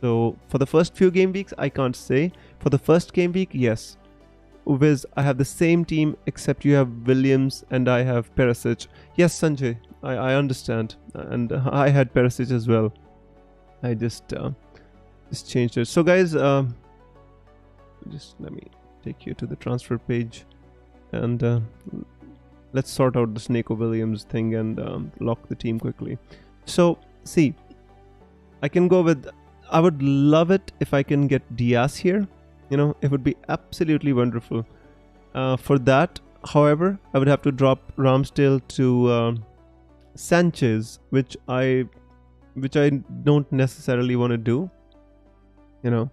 So for the first few game weeks, I can't say. For the first game week, yes. Viz, I have the same team except you have Williams and I have Perisic. Yes, Sanjay, I understand. And I had Perisic as well. I just changed it. So guys, just let me take you to the transfer page and let's sort out this Nico Williams thing and lock the team quickly. So see, I can go with, I would love it if I can get Diaz here. You know, it would be absolutely wonderful. For that, however, I would have to drop Ramsdale to Sanchez, which I don't necessarily want to do. You know,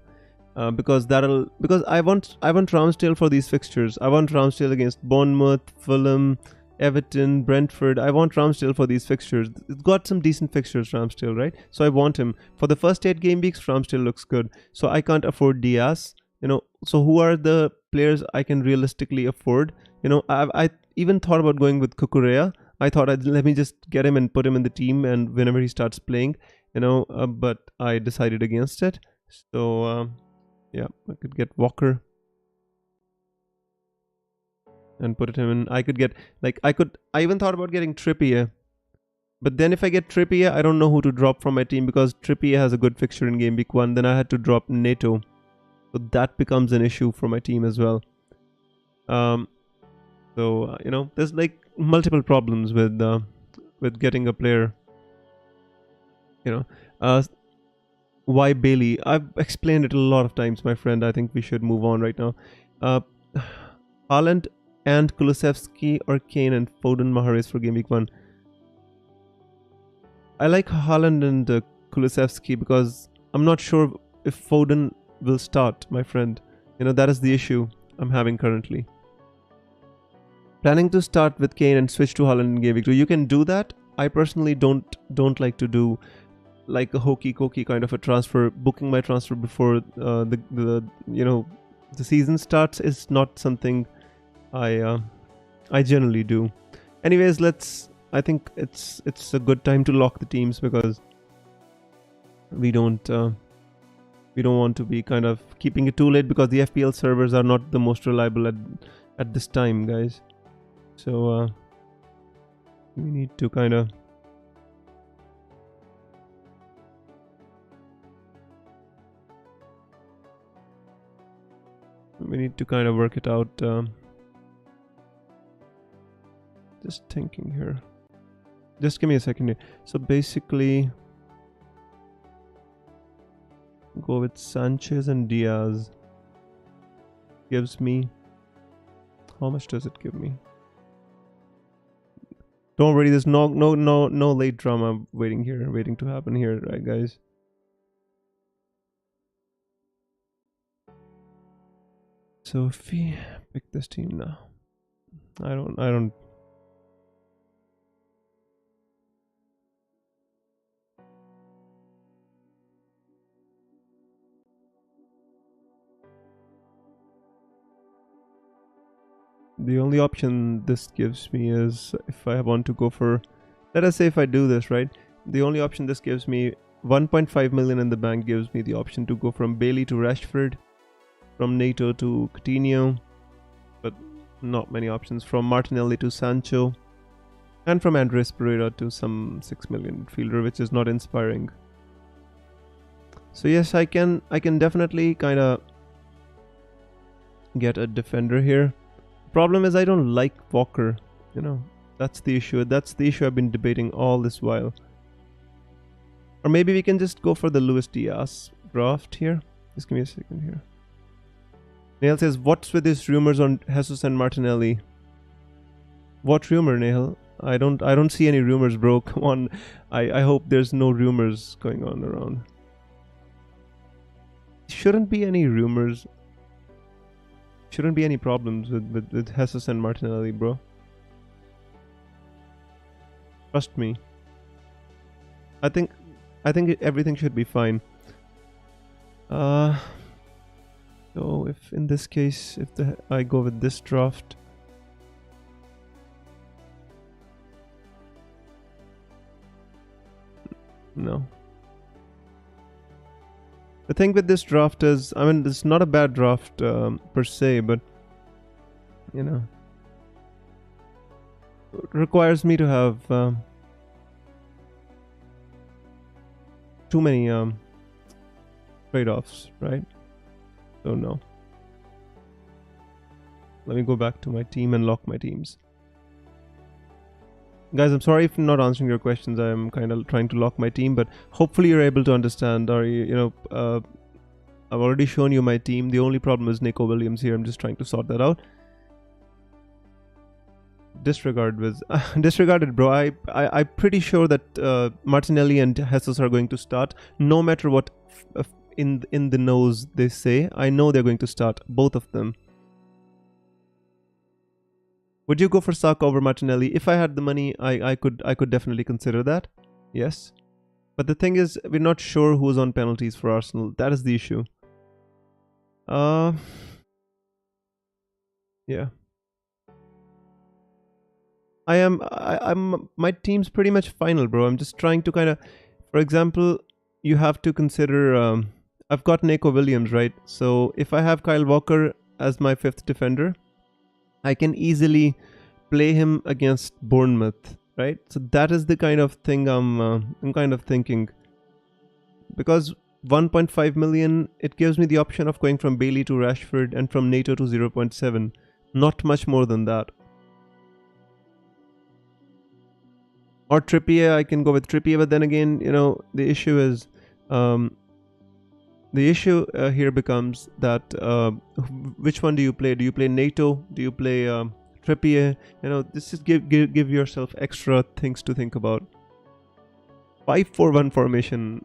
because I want Ramsdale for these fixtures. I want Ramsdale against Bournemouth, Fulham, Everton, Brentford. I want Ramsdale for these fixtures. It's got some decent fixtures, Ramsdale, right? So I want him for the first 8 game weeks. Ramsdale looks good, so I can't afford Diaz. You know, so who are the players I can realistically afford? You know, I even thought about going with Cucurella. I thought let me just get him and put him in the team, and whenever he starts playing, you know, but I decided against it. So yeah, I could get Walker and put him in. I could get, like, I even thought about getting Trippier, but then if I get Trippier, I don't know who to drop from my team because Trippier has a good fixture in game week 1. Then I had to drop Neto. So that becomes an issue for my team as well. So you know, there's like multiple problems with getting a player. You know, why Bailey? I've explained it a lot of times, my friend. I think we should move on right now. Haaland and Kulusevski or Kane and Foden Mahrez for game week 1. I like Haaland and Kulusevski because I'm not sure if Foden will start, my friend. You know, that is the issue I'm having currently. Planning to start with Kane and switch to Haaland in game week 2. You can do that. I personally don't like to do like a hokey cokey kind of a transfer. Booking my transfer before the season starts is not something I generally do. Anyways, I think it's a good time to lock the teams, because we don't want to be kind of keeping it too late, because the FPL servers are not the most reliable at this time, guys. So we need to kind of work it out. Just thinking here. Just give me a second here. So basically, go with Sanchez and Diaz. Gives me, how much does it give me? Don't worry, there's no late drama waiting to happen here, right, guys? So if we pick this team now, I don't. The only option this gives me is if I want to go for, let us say if I do this, right? The only option this gives me, 1.5 million in the bank, gives me the option to go from Bailey to Rashford, from Neto to Coutinho, but not many options, from Martinelli to Sancho, and from Andres Pereira to some 6 million fielder, which is not inspiring. So yes, I can definitely kind of get a defender here. Problem is I don't like Walker, that's the issue. That's the issue I've been debating all this while. Or maybe we can just go for the Luis Diaz draft here. Just give me a second here. Nail says, what's with these rumors on Jesus and Martinelli? What rumor, Nail? I don't see any rumors, bro. Come on. I hope there's no rumors going on around. Shouldn't be any rumors. Shouldn't be any problems with Jesus and Martinelli, bro. Trust me. I think everything should be fine. So if in this case, I go with this draft, no. The thing with this draft is, it's not a bad draft per se, but it requires me to have too many trade-offs, right? So no. Let me go back to my team and lock my teams. Guys, I'm sorry if I'm not answering your questions. I'm kind of trying to lock my team, but hopefully you're able to understand. Or I've already shown you my team. The only problem is Nico Williams here. I'm just trying to sort that out. Disregarded, bro. I'm pretty sure that Martinelli and Jesus are going to start, no matter what in the nose they say. I know they're going to start, both of them. Would you go for Saka over Martinelli? If I had the money, I could definitely consider that. Yes. But the thing is, we're not sure who's on penalties for Arsenal. That is the issue. Yeah. My team's pretty much final, bro. I'm just trying to kind of, for example, you have to consider, I've got Nico Williams, right? So if I have Kyle Walker as my 5th defender, I can easily play him against Bournemouth, right? So that is the kind of thing I'm kind of thinking. Because 1.5 million, it gives me the option of going from Bailey to Rashford and from Neto to 0.7. Not much more than that. Or Trippier, I can go with Trippier, but then again, the issue is, here becomes that which one do you play? Do you play Neto? Do you play Trippier? This is give yourself extra things to think about. 5-4-1 formation.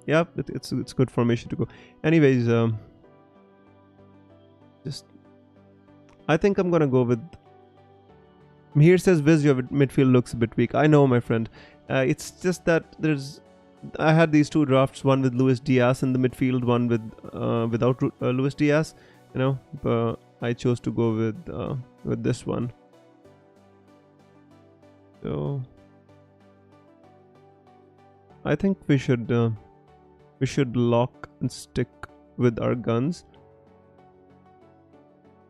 Yeah, it's good formation to go. Anyways, I think I'm gonna go with. Here says Viz, your midfield looks a bit weak. I know, my friend. It's just that there's I had these two drafts, one with Luis Diaz in the midfield, one with without Luis Diaz, you know, but I chose to go with this one. So I think we should lock and stick with our guns.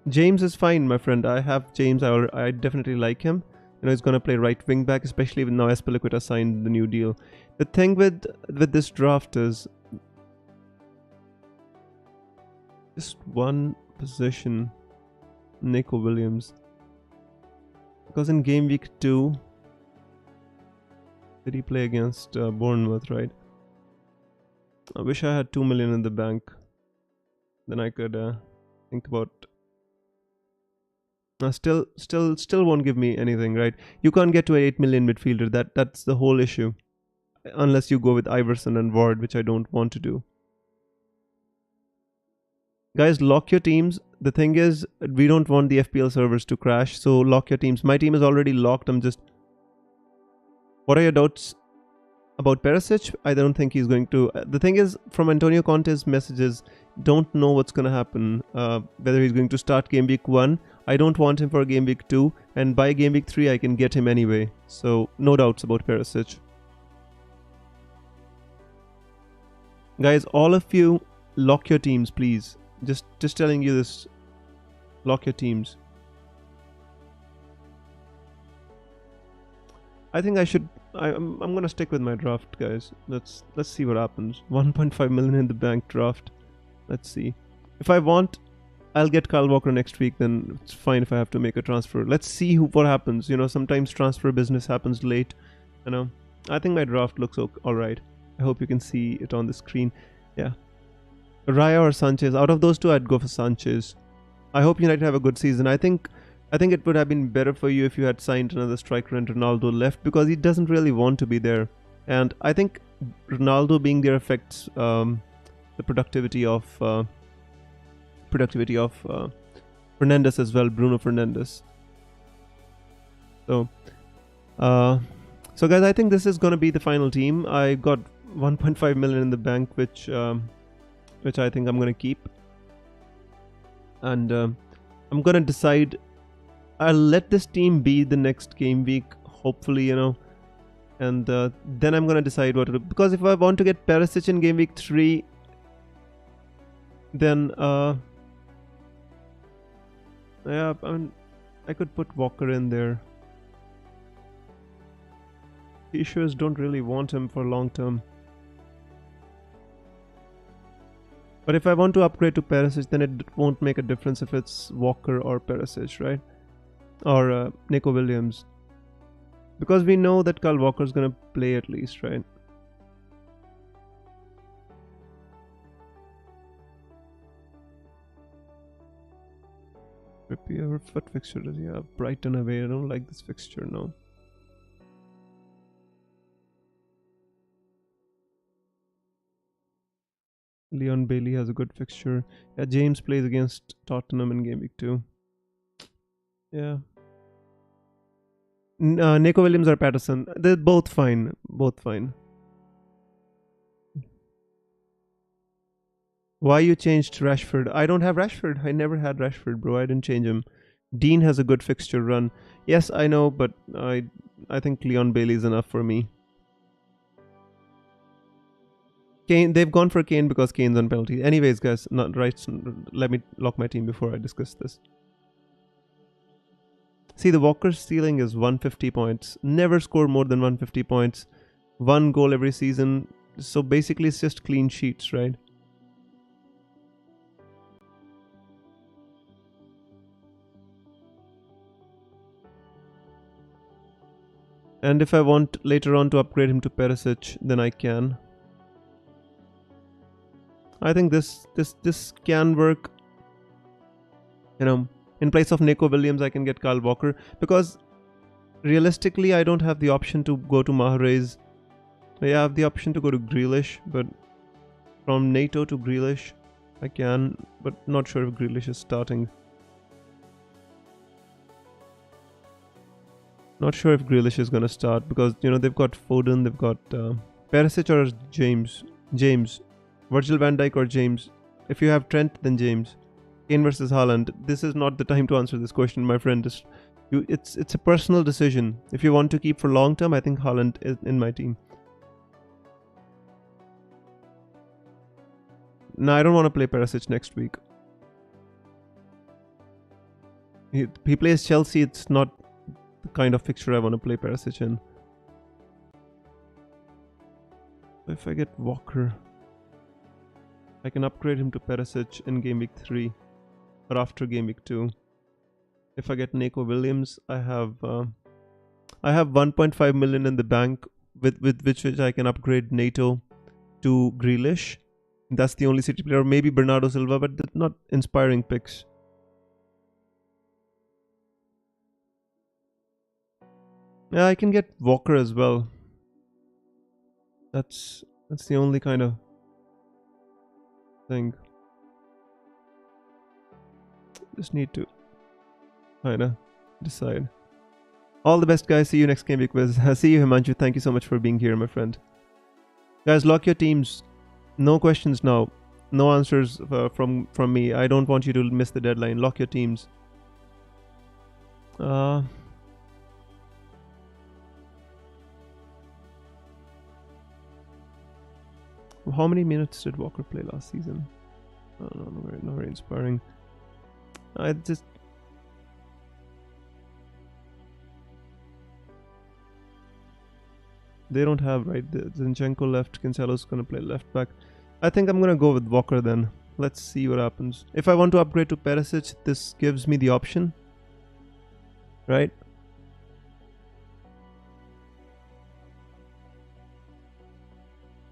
James is fine, my friend. I have James. I definitely like him. You know, he's gonna play right wing back, especially when now Espeliqueta signed the new deal. The thing with this draft is just one position, Nico Williams, because in game week 2, did he play against Bournemouth, right? I wish I had 2 million in the bank. Then I could think about. Still won't give me anything, right? You can't get to an 8 million midfielder. That's the whole issue. Unless you go with Iverson and Ward, which I don't want to do. Guys, lock your teams. The thing is, we don't want the FPL servers to crash, so lock your teams. My team is already locked. What are your doubts about Perisic? I don't think he's going to. The thing is, from Antonio Conte's messages, don't know what's going to happen. Whether he's going to start game week 1. I don't want him for game week 2. And by game week 3, I can get him anyway. So, no doubts about Perisic. Guys, all of you, lock your teams, please. Just telling you this. Lock your teams. I think I should. I'm gonna stick with my draft, guys. Let's see what happens. 1.5 million in the bank draft. Let's see. If I want, I'll get Kyle Walker next week. Then it's fine if I have to make a transfer. Let's see what happens. You know, sometimes transfer business happens late. You know, I think my draft looks all right. I hope you can see it on the screen. Yeah. Raya or Sanchez? Out of those two, I'd go for Sanchez. I hope United have a good season. I think it would have been better for you if you had signed another striker and Ronaldo left, because he doesn't really want to be there. And I think Ronaldo being there affects the productivity of Fernandes as well, Bruno Fernandes. So guys, I think this is gonna be the final team. I got 1.5 million in the bank, which I think I'm gonna keep, and I'm gonna decide. I'll let this team be the next game week, hopefully, you know, and then I'm gonna decide what to do. Because if I want to get Perisic in game week 3, then yeah, I mean, I could put Walker in there. The issue is, don't really want him for long term. But if I want to upgrade to Perisic, then it won't make a difference if it's Walker or Perisic, right? Or Nico Williams. Because we know that Kyle Walker's gonna play at least, right? Trippier, what fixture does he have? Brighton away. I don't like this fixture, no. Leon Bailey has a good fixture. Yeah, James plays against Tottenham in game week 2. Yeah. Nico Williams or Patterson. They're both fine. Both fine. Why you changed Rashford? I don't have Rashford. I never had Rashford, bro. I didn't change him. Dean has a good fixture run. Yes, I know, but I think Leon Bailey is enough for me. Kane, they've gone for Kane because Kane's on penalty. Anyways, guys, not right. Let me lock my team before I discuss this. See, the Walker's ceiling is 150 points. Never score more than 150 points. 1 goal every season. So basically, it's just clean sheets, right? And if I want later on to upgrade him to Perisic, then I can. I think this can work. You know, in place of Nico Williams, I can get Kyle Walker, because realistically, I don't have the option to go to Mahrez. I have the option to go to Grealish, but from NATO to Grealish, I can, but not sure if Grealish is starting. Not sure if Grealish is gonna start, because you know they've got Foden, they've got Perisic or James? James. Virgil van Dijk or James? If you have Trent, then James. Kane versus Haaland. This is not the time to answer this question, my friend. It's a personal decision. If you want to keep for long term, I think Haaland is in my team. No, I don't want to play Perisic next week. He plays Chelsea. It's not the kind of fixture I want to play Perisic in. If I get Walker, I can upgrade him to Perisic in game week 3 or after game week 2. If I get Nico Williams, I have 1.5 million in the bank with which I can upgrade NATO to Grealish. That's the only City player. Maybe Bernardo Silva, but they're not inspiring picks. Yeah, I can get Walker as well. That's the only kind of thing. Just need to kinda decide. All the best, guys. See you next game week quiz. See you, Himanshu. Thank you so much for being here, my friend. Guys, lock your teams. No questions now. No answers from me. I don't want you to miss the deadline. Lock your teams. How many minutes did Walker play last season? I don't know, not very inspiring. They don't have, right? Zinchenko left, Cancelo's gonna play left back. I think I'm gonna go with Walker then. Let's see what happens. If I want to upgrade to Perisic, this gives me the option, right?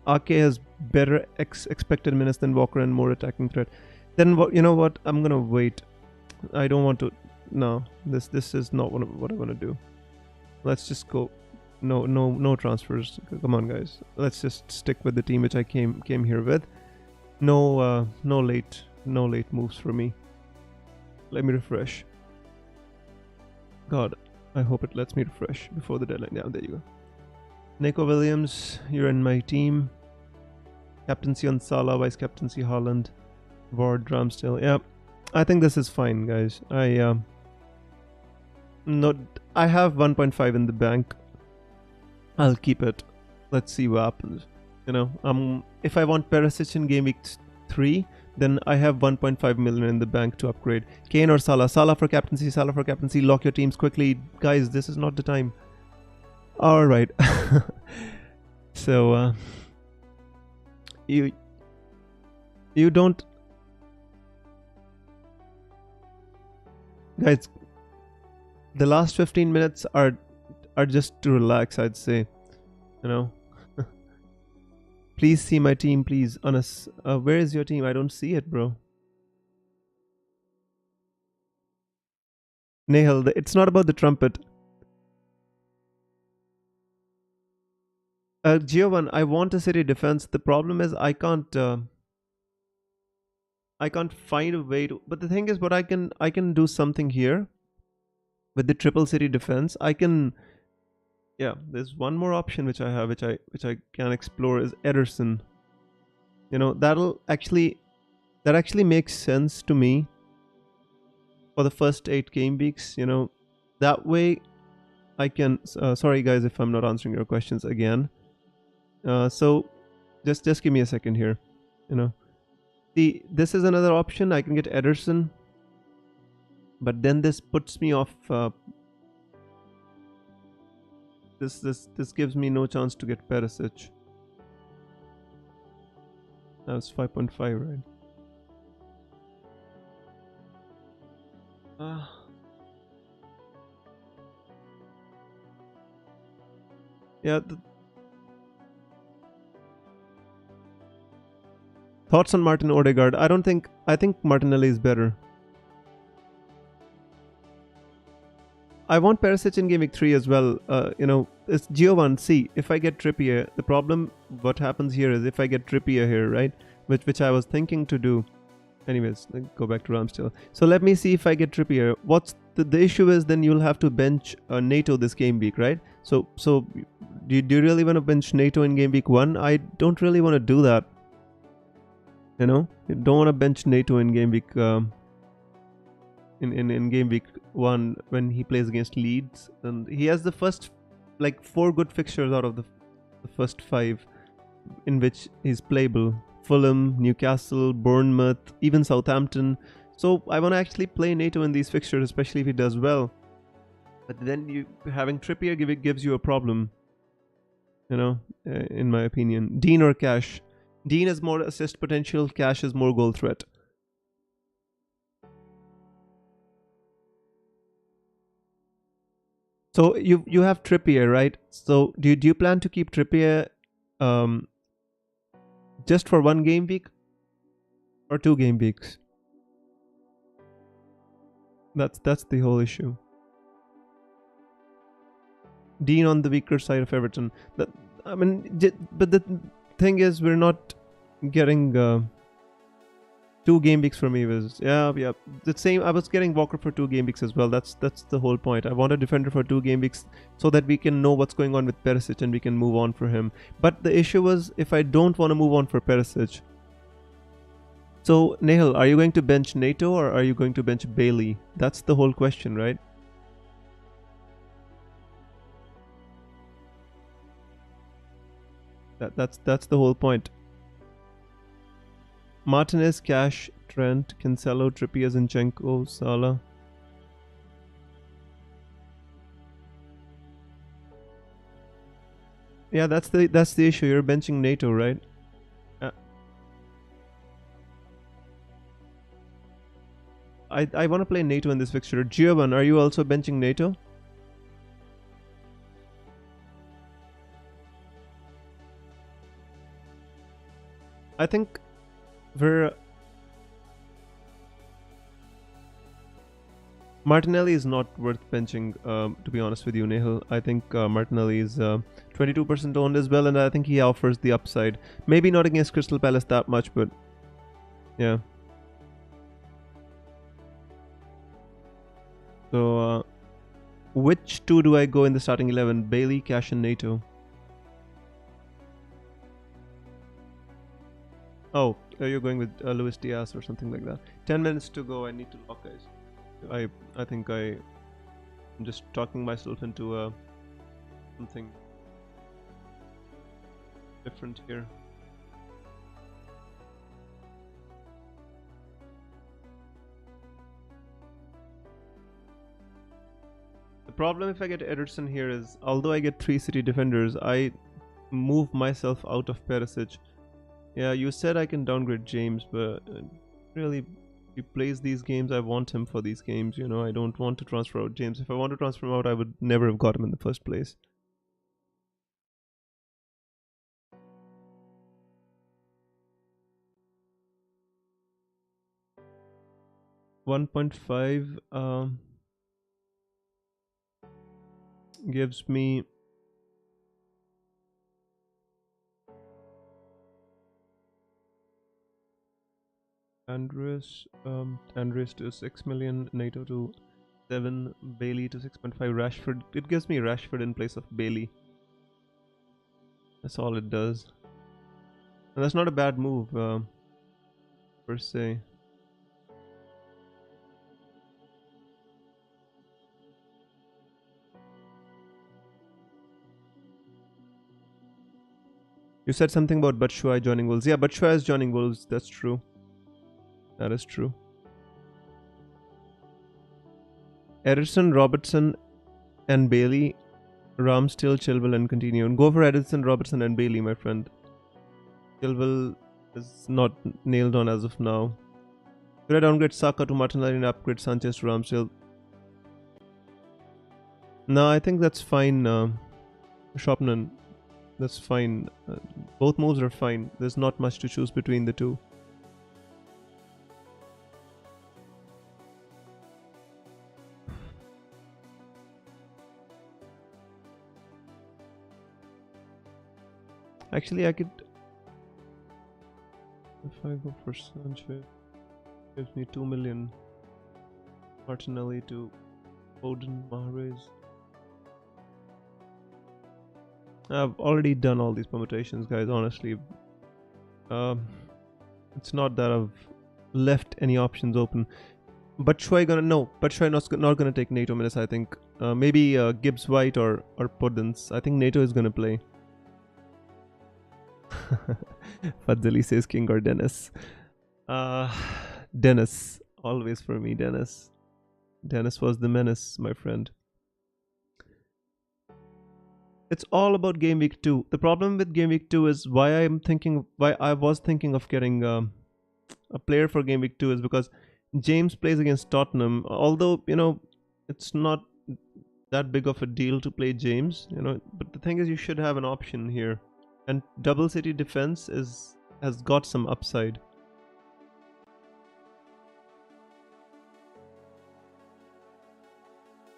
Ake has better expected minutes than Walker and more attacking threat. Then what? You know what? I'm gonna wait. I don't want to. No, this is not what I want to do. Let's just go. No transfers. Come on, guys. Let's just stick with the team which I came here with. No late moves for me. Let me refresh. God, I hope it lets me refresh before the deadline. Yeah, there you go. Nico Williams, you're in my team. Captaincy on Salah, vice captaincy Haaland, Ward, Ramsdale. Yeah, I think this is fine, guys. I have 1.5 in the bank. I'll keep it. Let's see what happens. You know, if I want Perisic in game week 3, then I have 1.5 million in the bank to upgrade. Kane or Salah? Salah for captaincy. Salah for captaincy. Lock your teams quickly, guys. This is not the time. All right. So you don't, guys. The last 15 minutes are just to relax, I'd say. You know. Please see my team, please. Anas, where is your team? I don't see it, bro. Nehal, it's not about the trumpet. GW1, I want a City defense. The problem is I can't find a way to. But the thing is, what I can do something here with the triple City defense. I can. Yeah, there's one more option which I have, which I can explore, is Ederson. You know, that actually makes sense to me for the first 8 game weeks. You know, that way I can. Sorry guys if I'm not answering your questions again. So just give me a second here. You know, this is another option. I can get Ederson, but then this puts me off. This gives me no chance to get Perisic. That was 5.5, right? Yeah. Thoughts on Martin Odegaard? I think Martinelli is better. I want Perisic in game week 3 as well. You know, it's GW1. See, if I get Trippier, the problem, what happens here is if I get Trippier here, right? Which I was thinking to do. Anyways, go back to Ramsdale. So let me see if I get Trippier. What's the issue is then you'll have to bench NATO this game week, right? So do you really want to bench NATO in game week 1? I don't really want to do that. You know, you don't want to bench NATO in game week in game week 1 when he plays against Leeds, and he has the first like 4 good fixtures out of the first 5 in which he's playable. Fulham, Newcastle, Bournemouth, even Southampton. So I want to actually play NATO in these fixtures, especially if he does well. But then you having Trippier gives you a problem, you know, in my opinion. Dean or Cash? Dean has more assist potential, Cash has more goal threat. So you have Trippier, right? So do you plan to keep Trippier just for 1 game week or 2 game weeks? That's the whole issue. Dean on the weaker side of Everton. But the thing is, we're not getting 2 game weeks from Evers. Yeah. The same. I was getting Walker for 2 game weeks as well. That's the whole point. I want a defender for 2 game weeks so that we can know what's going on with Perisic and we can move on for him. But the issue was, if I don't want to move on for Perisic. So Nehal, are you going to bench NATO or are you going to bench Bailey? That's the whole question, right? That's the whole point. Martinez, Cash, Trent, Cancelo, Trippier, Zinchenko, Salah. Yeah, that's the issue. You're benching NATO, right? I want to play NATO in this fixture. GW1, are you also benching NATO? I think we're... Martinelli is not worth benching, to be honest with you, Nehal. I think Martinelli is 22% owned as well, and I think he offers the upside. Maybe not against Crystal Palace that much, but yeah. So, which 2 do I go in the starting 11? Bailey, Cash, and NATO. Oh, you're going with Luis Diaz or something like that. 10 minutes to go. I need to lock, guys. I think I'm just talking myself into something different here. The problem if I get Ederson here is, although I get 3 City defenders, I move myself out of Perisic. Yeah, you said I can downgrade James, but really, he plays these games. I want him for these games, you know. I don't want to transfer out James. If I want to transfer him out, I would never have got him in the first place. $1.5 gives me Andres to 6 million, NATO to 7, Bailey to 6.5, Rashford. It gives me Rashford in place of Bailey. That's all it does. And that's not a bad move, per se. You said something about Batshuayi joining Wolves. Yeah, Batshuayi is joining Wolves. That's true. That is true. Ederson, Robertson, and Bailey. Ramsdale, Chilwell, and continue. And go for Ederson, Robertson, and Bailey, my friend. Chilwell is not nailed on as of now. Should I downgrade Saka to Martinelli and upgrade Sanchez to Ramsdale? No, I think that's fine, Shopnan. That's fine. Both moves are fine. There's not much to choose between the two. Actually, I could... If I go for Sanchez, gives me 2 million. Martinelli to Odin, Mahrez. I've already done all these permutations, guys, honestly. It's not that I've left any options open. But Shuai gonna no. But Shuai not gonna take NATO minutes. I think maybe Gibbs White or Puddens. I think NATO is gonna play. Fadzali says King or Dennis. Dennis, always for me. Dennis was the menace, my friend. It's all about game week 2. The problem with game week 2 is why I was thinking of getting a player for game week 2 is because James plays against Tottenham. Although, you know, it's not that big of a deal to play James, you know, but the thing is you should have an option here. And double city defense has got some upside.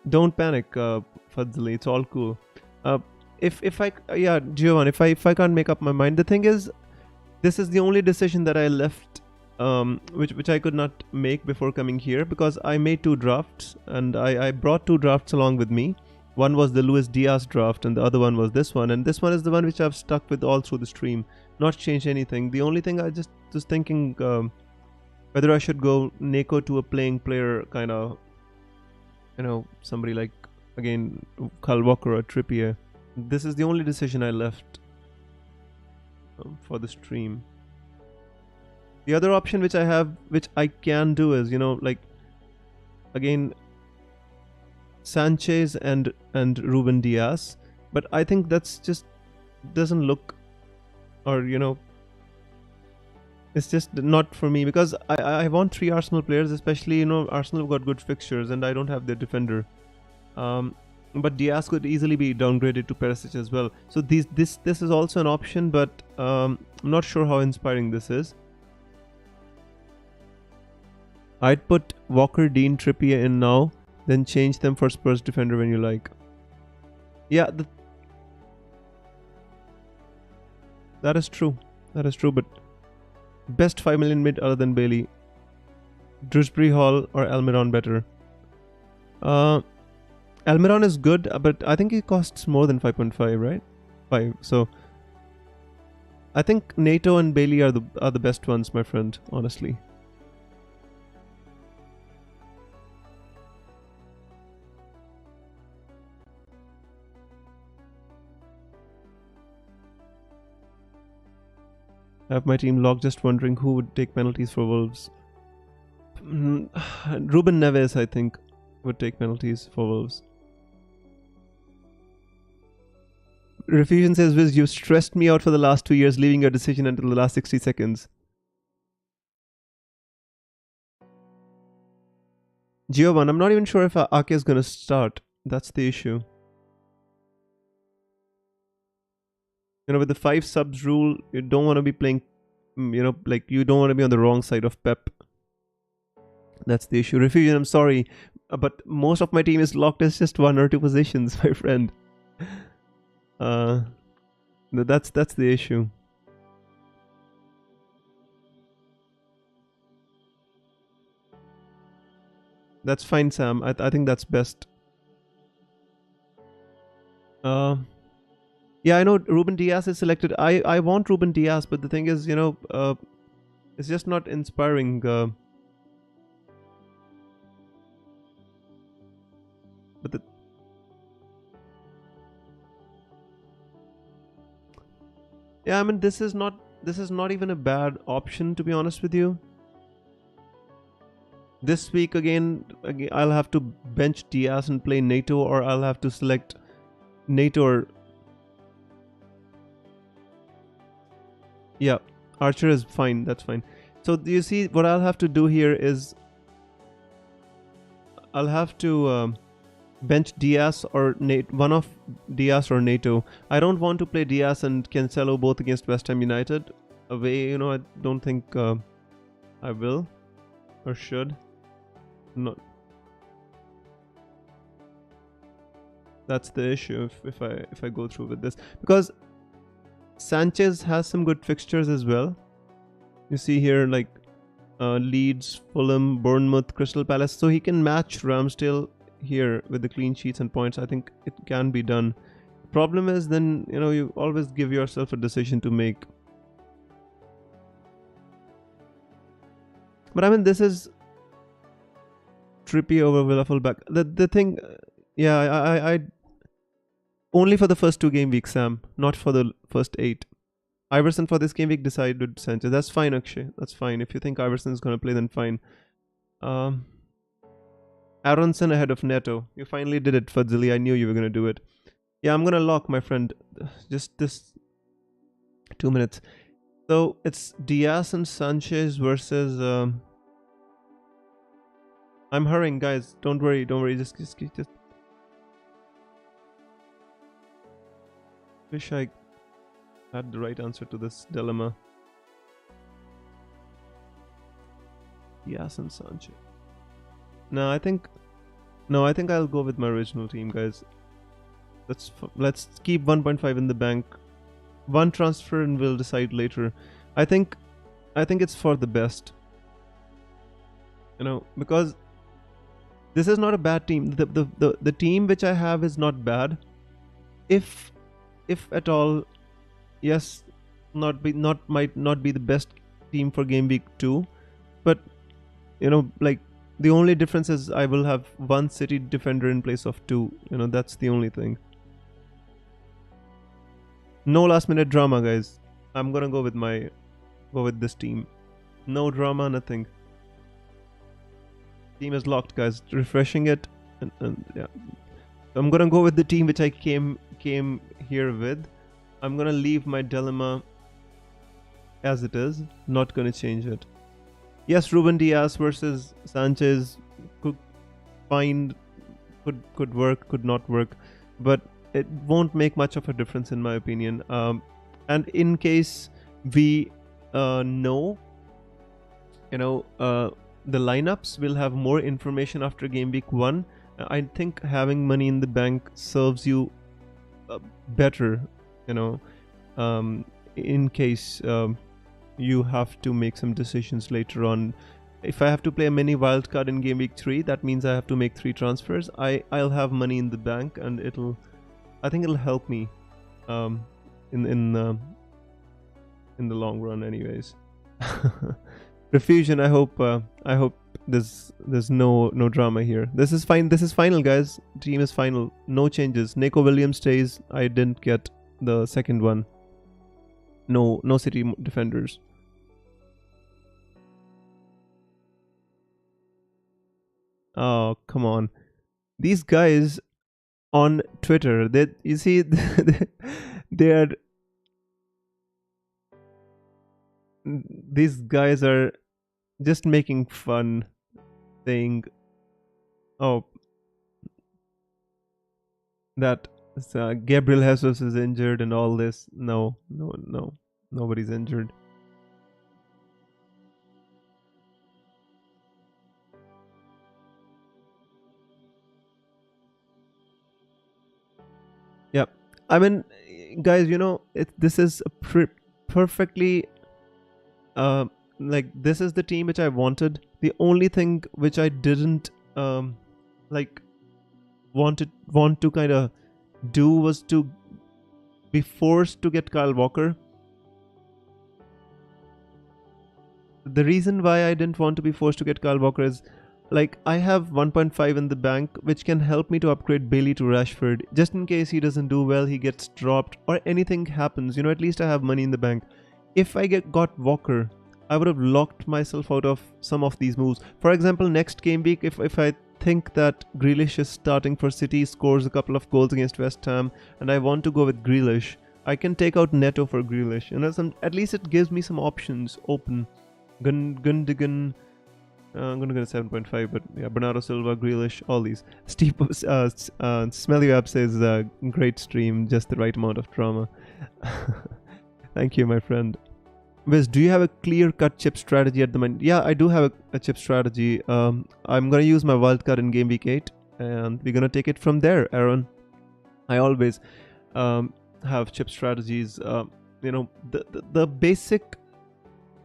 Don't panic, Fadzali, it's all cool. If I GW1, if I can't make up my mind, the thing is, this is the only decision that I left, which I could not make before coming here, because I made 2 drafts and I brought 2 drafts along with me. One was the Luis Diaz draft and the other one was this one, and this one is the one which I've stuck with all through the stream, not changed anything. The only thing I just was thinking whether I should go Neko to a playing player, kind of, you know, somebody like, again, Kyle Walker or Trippier. This is the only decision I left for the stream. The other option which I have, which I can do, is, you know, like, again, Sanchez and Ruben Diaz, but I think that's just doesn't look, or, you know, it's just not for me, because I want 3 Arsenal players, especially, you know, Arsenal have got good fixtures and I don't have their defender. But Diaz could easily be downgraded to Perisic as well. So this is also an option, but I'm not sure how inspiring this is. I'd put Walker, Dean, Trippier in now, then change them for Spurs defender when you like. Yeah, that is true. That is true, but best 5 million mid other than Bailey. Dewsbury Hall or Almiron better? Almiron is good, but I think he costs more than 5.5, right? 5. So I think NATO and Bailey are the best ones, my friend, honestly. I have my team locked, just wondering who would take penalties for Wolves. Ruben Neves, I think, would take penalties for Wolves. Refusion says, Wiz, you've stressed me out for the last 2 years, leaving your decision until the last 60 seconds. GW1, I'm not even sure if Ake is going to start. That's the issue. You know, with the 5 subs rule, you don't want to be playing, you know, like, you don't want to be on the wrong side of Pep. That's the issue. Refusion, I'm sorry, but most of my team is locked as just 1 or 2 positions, my friend. That's the issue. That's fine, Sam. I think that's best. Yeah, I know Ruben Diaz is selected. I want Ruben Diaz, but the thing is, you know, it's just not inspiring. But yeah, I mean, this is not even a bad option, to be honest with you. This week again, I'll have to bench Diaz and play NATO, or I'll have to select NATO or... Yeah, Archer is fine, that's fine. So you see, what I'll have to do here is I'll have to bench Diaz or one of Diaz or NATO. I don't want to play Diaz and Cancelo both against West Ham United away. You know, I don't think I will or should. No, that's the issue if I go through with this, because Sanchez has some good fixtures as well. You see here, like Leeds, Fulham, Bournemouth, Crystal Palace, so he can match Ramsdale here with the clean sheets and points. I think it can be done. Problem is then, you always give yourself a decision to make. But I mean, this is Trippy over Villa fullback. The thing, yeah, I only for the first 2 game weeks, Sam, not for the first 8. Iverson for this game week decided Sanchez. That's fine, Akshay. That's fine. If you think Iverson is going to play, then fine. Aronson ahead of Neto. You finally did it, Fadzili. I knew you were going to do it. Yeah, I'm going to lock, my friend. Just this 2 minutes. So it's Diaz and Sanchez versus... I'm hurrying, guys. Don't worry. Just... Wish I had the right answer to this dilemma. Diaz and Sanchez. No, I think I'll go with my original team, guys. Let's keep 1.5 in the bank. 1 transfer and we'll decide later. I think it's for the best. Because this is not a bad team. The team which I have is not bad. If at all, yes, might not be the best team for game week 2, but like the only difference is I will have 1 City defender in place of 2. That's the only thing. No last minute drama, guys. I'm gonna go with this team. No drama, nothing. Team is locked, guys. Refreshing it, and yeah. I'm gonna go with the team which I came here with. I'm gonna leave my dilemma as it is. Not gonna change it. Yes, Ruben Diaz versus Sanchez could work, could not work, but it won't make much of a difference in my opinion. And in case we know, the lineups, will have more information after game week 1. I think having money in the bank serves you better, in case you have to make some decisions later on. If I have to play a mini wildcard in game week 3, that means I have to make 3 transfers. I'll have money in the bank, and I think it'll help me in the long run, anyways. Refusion. I hope there's no drama here. This is fine. This is final, guys. Team is final. No changes. Nico Williams stays. I didn't get the second one. No City defenders. Oh, come on. These guys on Twitter, you see, these guys are just making fun, saying, oh, that Gabriel Jesus is injured and all this. No, nobody's injured. Yeah, I mean, guys, this is a perfectly like, this is the team which I wanted. The only thing which I didn't want to kind of do was to be forced to get Kyle Walker. The reason why I didn't want to be forced to get Kyle Walker is, like, I have 1.5 in the bank, which can help me to upgrade Bailey to Rashford. Just in case he doesn't do well, he gets dropped, or anything happens, at least I have money in the bank. If I got Walker, I would have locked myself out of some of these moves. For example, next game week, if I think that Grealish is starting for City, scores a couple of goals against West Ham, and I want to go with Grealish, I can take out Neto for Grealish. At least it gives me some options open. Gundogan, I'm gonna go 7.5, but yeah, Bernardo Silva, Grealish, all these. Steve Smelly App says, great stream, just the right amount of drama. Thank you, my friend. Wiz, do you have a clear-cut chip strategy at the moment? Yeah, I do have a chip strategy. I'm gonna use my wildcard in game week 8, and we're gonna take it from there, Aaron. I always have chip strategies. The basic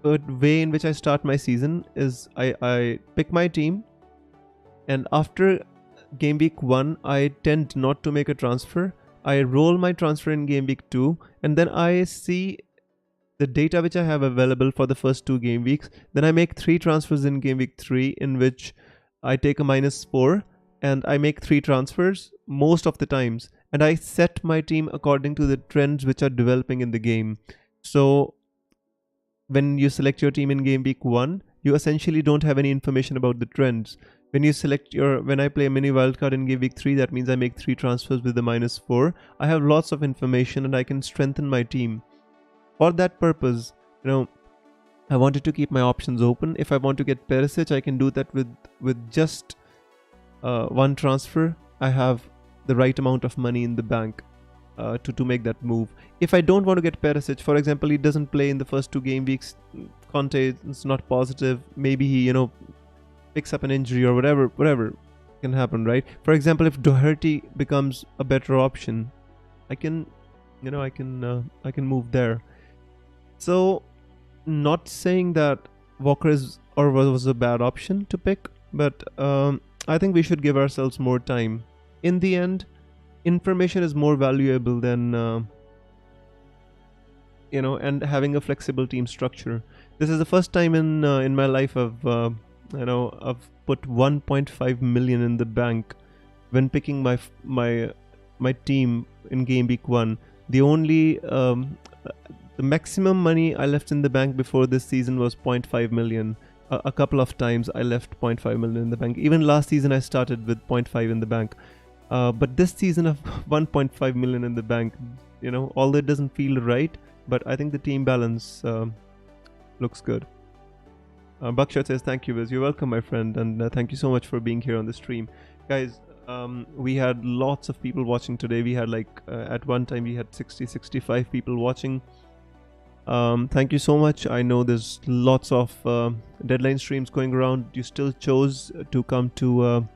way in which I start my season is I pick my team, and after game week 1, I tend not to make a transfer. I roll my transfer in game week 2, and then I see the data which I have available for the first 2 game weeks. Then I make 3 transfers in game week 3, in which I take a -4, and I make 3 transfers most of the times, and I set my team according to the trends which are developing in the game. So when you select your team in game week 1, you essentially don't have any information about the trends. When I play a mini wildcard in game week 3, that means I make 3 transfers with the -4. I have lots of information and I can strengthen my team. For that purpose, I wanted to keep my options open. If I want to get Perisic, I can do that with just 1 transfer. I have the right amount of money in the bank to make that move. If I don't want to get Perisic, for example, he doesn't play in the first 2 game weeks, Conte is not positive, maybe he picks up an injury or whatever can happen, right? For example, if Doherty becomes a better option, I can move there. So, not saying that Walker was a bad option to pick, but I think we should give ourselves more time. In the end, information is more valuable than and having a flexible team structure. This is the first time in my life I've put 1.5 million in the bank when picking my team in game week 1. The maximum money I left in the bank before this season was 0.5 million. A couple of times I left 0.5 million in the bank. Even last season I started with 0.5 in the bank. But this season of 1.5 million in the bank, although it doesn't feel right, but I think the team balance looks good. Buckshot says, thank you, Wiz. You're welcome, my friend, and thank you so much for being here on the stream. Guys, we had lots of people watching today. We had at one time we had 65 people watching. Thank you so much. I know there's lots of deadline streams going around. You still chose to come to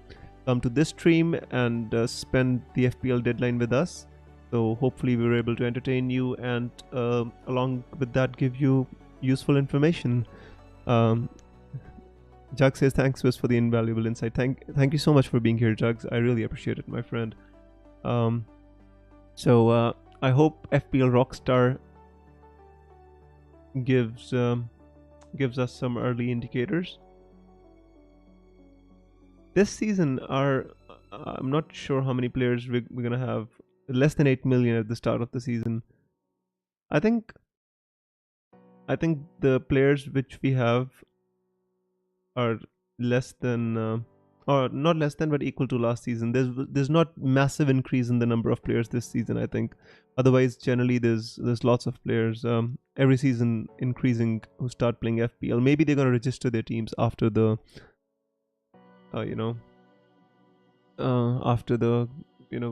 this stream and spend the FPL deadline with us. So hopefully we were able to entertain you and along with that give you useful information. Jug says, thanks Wiz for the invaluable insight. Thank you so much for being here, Jugs. I really appreciate it, my friend. So I hope FPL Rockstar gives us some early indicators. This season, I'm not sure how many players we're gonna have. Less than 8 million at the start of the season. I think the players which we have are less than, or not less than, but equal to last season. There's not massive increase in the number of players this season, I think. Otherwise, generally there's lots of players every season increasing who start playing FPL. Maybe they're gonna register their teams after the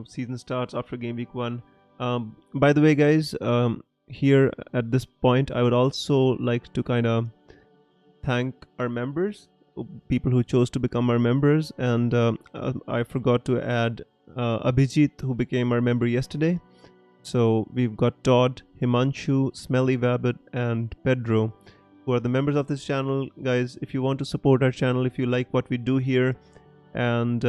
season starts, after game week 1. By the way, guys, here at this point, I would also like to kind of thank our members, people who chose to become our members, and I forgot to add Abhijit, who became our member yesterday. So we've got Todd, Himanshu, Smelly Wabbit, and Pedro, who are the members of this channel. Guys, if you want to support our channel, if you like what we do here, and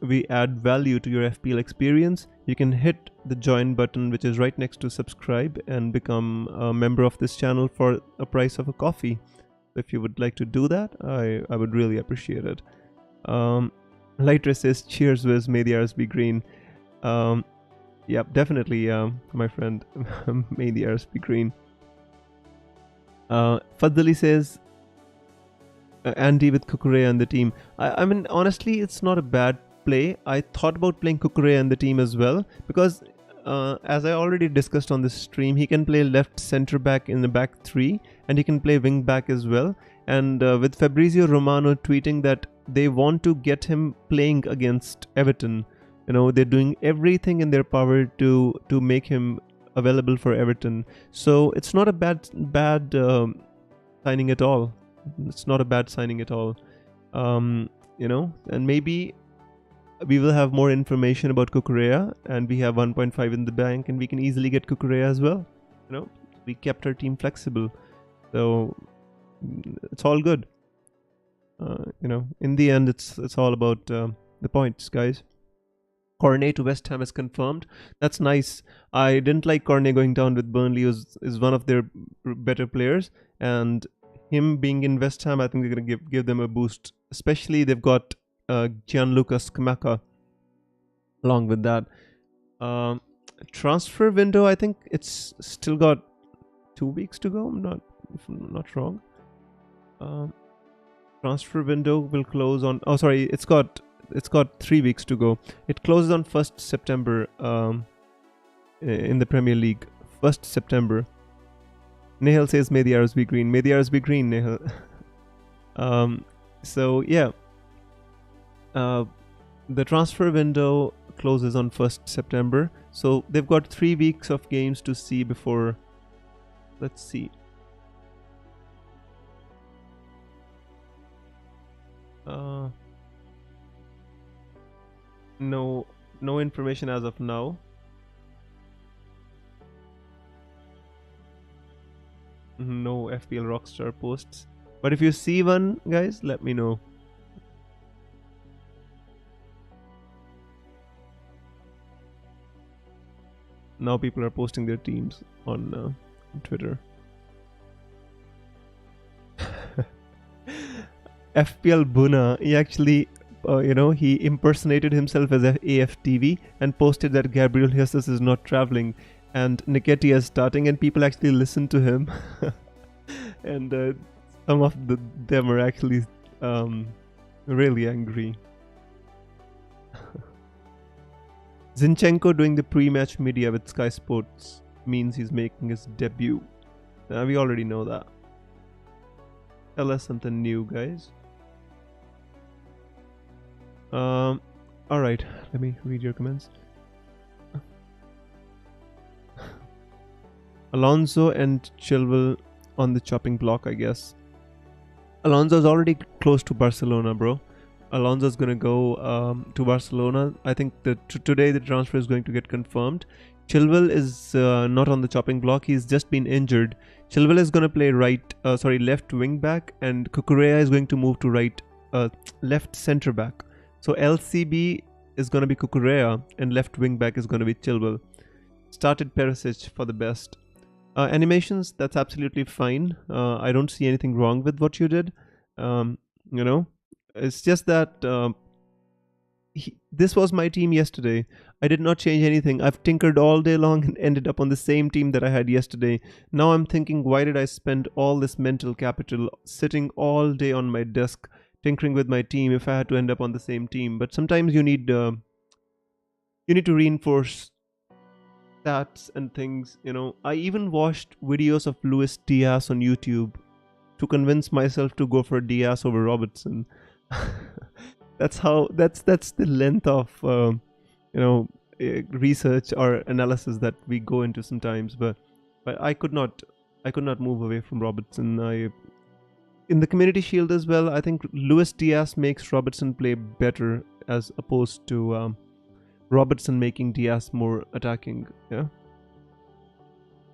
we add value to your FPL experience, you can hit the join button, which is right next to subscribe, and become a member of this channel for a price of a coffee. If you would like to do that, I would really appreciate it. Lighter says, cheers Wiz, may the hours be green. Yeah, definitely, my friend. May the hours be green. Fadli says, Andy with Kukurea and the team. I mean, honestly, it's not a bad play. I thought about playing Kukurea and the team as well, because as I already discussed on this stream, he can play left center back in the back 3, and he can play wing back as well. And with Fabrizio Romano tweeting that they want to get him playing against Everton, they're doing everything in their power to make him available for Everton. So it's not a bad signing at all. It's not a bad signing at all. And maybe we will have more information about Kukurea, and we have 1.5 in the bank, and we can easily get Kukurea as well. We kept our team flexible, so it's all good. In the end, it's all about the points, guys. Cornet to West Ham is confirmed. That's nice. I didn't like Cornet going down with Burnley. Is one of their better players, and him being in West Ham, I think they're gonna give them a boost. Especially they've got Gianluca Scamacca along with that. Transfer window, I think it's still got 2 weeks to go. If I'm not wrong. Transfer window will close on. Oh, sorry, it's got 3 weeks to go. It closes on 1st September. In the Premier League, 1st September. Nehal says, "May the arrows be green." May the arrows be green, Nehal. So yeah. The transfer window closes on 1st September. So they've got 3 weeks of games to see before. Let's see. No information as of now. No FPL Rockstar posts. But if you see one, guys, let me know. Now people are posting their teams on Twitter. FPL Buna, he actually, he impersonated himself as AFTV and posted that Gabriel Jesus is not traveling and Nketiah is starting, and people actually listened to him. And some of them are actually really angry. Zinchenko doing the pre-match media with Sky Sports means he's making his debut. We already know that. Tell us something new, guys. Alright, let me read your comments. Alonso and Chilwell on the chopping block, I guess. Alonso's already close to Barcelona, bro. Alonso's gonna go to Barcelona. I think that today the transfer is going to get confirmed. Chilwell is not on the chopping block. He's just been injured. Chilwell is gonna play left wing back, and Cucurella is going to move to left centre back. So LCB is gonna be Cucurella, and left wing back is gonna be Chilwell. Started Perisic for the best. Animations, that's absolutely fine. I don't see anything wrong with what you did. It's just that this was my team yesterday. I did not change anything. I've tinkered all day long and ended up on the same team that I had yesterday. Now I'm thinking, why did I spend all this mental capital sitting all day on my desk tinkering with my team if I had to end up on the same team? But sometimes you need to reinforce stats and things. I even watched videos of Luis Diaz on YouTube to convince myself to go for Diaz over Robertson. That's the length of research or analysis that we go into sometimes. But I could not move away from Robertson. In the Community Shield as well, I think Luis Diaz makes Robertson play better as opposed to Robertson making Diaz more attacking. Yeah.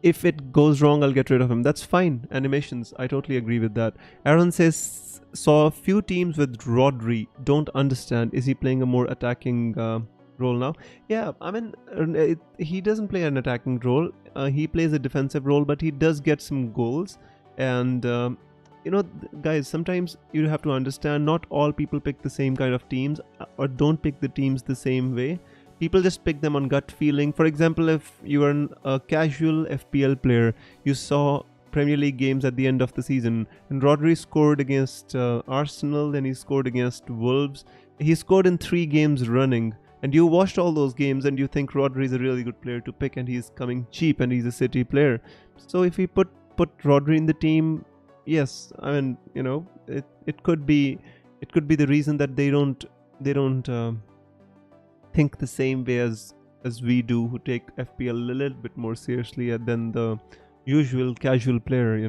If it goes wrong, I'll get rid of him. That's fine. Animations, I totally agree with that. Aaron says, saw a few teams with Rodri. Don't understand. Is he playing a more attacking role now? Yeah, I mean, he doesn't play an attacking role. He plays a defensive role, but he does get some goals. And, guys, sometimes you have to understand not all people pick the same kind of teams or don't pick the teams the same way. People just pick them on gut feeling. For example, if you are a casual FPL player, you saw Premier League games at the end of the season, and Rodri scored against Arsenal, then he scored against Wolves. He scored in 3 games running, and you watched all those games and you think Rodri is a really good player to pick, and he's coming cheap and he's a City player. So if we put Rodri in the team, yes, I mean, it could be the reason that they don't think the same way as we do, who take FPL a little bit more seriously than the usual casual player.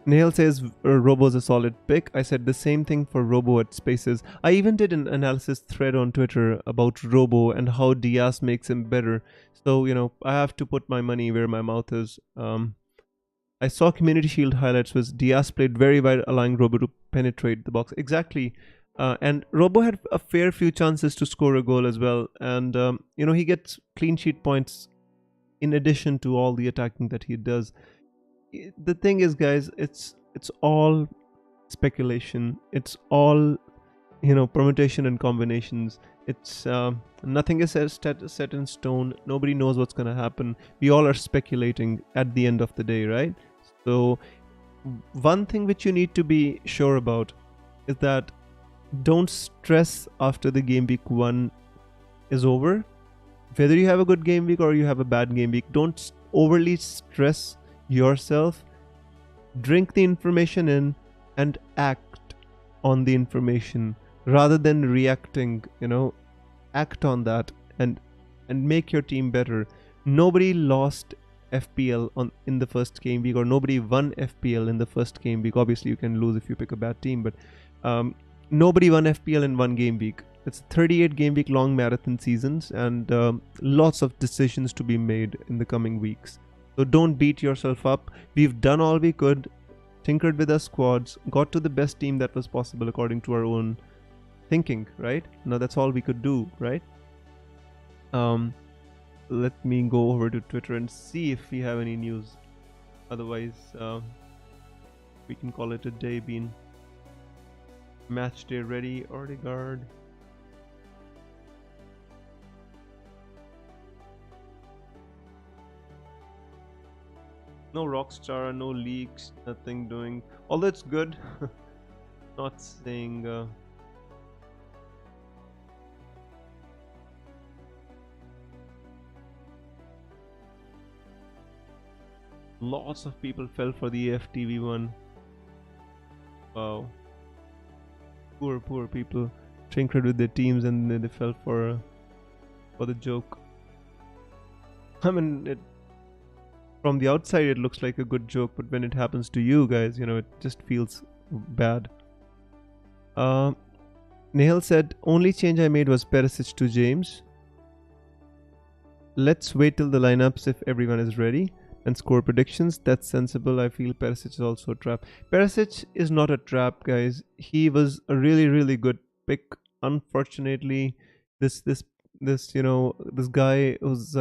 Nehal says Robo's a solid pick. I said the same thing for Robo at Spaces. I even did an analysis thread on Twitter about Robo and how Diaz makes him better. So I have to put my money where my mouth is. I saw Community Shield highlights was Diaz played very well, allowing Robo to penetrate the box. Exactly. And Robo had a fair few chances to score a goal as well. And, he gets clean sheet points in addition to all the attacking that he does. The thing is, guys, it's all speculation. It's all, permutation and combinations. It's nothing is set in stone. Nobody knows what's going to happen. We all are speculating at the end of the day, right? So one thing which you need to be sure about is that don't stress after the game week 1 is over. Whether you have a good game week or you have a bad game week, don't overly stress yourself. Drink the information in and act on the information rather than reacting. Act on that and make your team better. Nobody lost FPL in the first game week, or nobody won FPL in the first game week. Obviously you can lose if you pick a bad team, but nobody won FPL in one game week. It's 38 game week long marathon seasons, and lots of decisions to be made in the coming weeks. So don't beat yourself up. We've done all we could, tinkered with our squads, got to the best team that was possible according to our own thinking, right? Now that's all we could do, right? Let me go over to Twitter and see if we have any news. Otherwise, we can call it a day. Being match day ready, Odegaard. No Rockstar, no leaks, nothing doing. Although it's good. Not saying. Lots of people fell for the FTV1. Wow. Poor people tinkered with their teams and they fell for the joke. I mean, from the outside it looks like a good joke, but when it happens to you guys, it just feels bad. Nehal said, only change I made was Perisic to James. Let's wait till the lineups if everyone is ready and score predictions. That's sensible. I feel Perisic is also a trap. Perisic is not a trap, guys. He was a really, really good pick. Unfortunately, this guy who's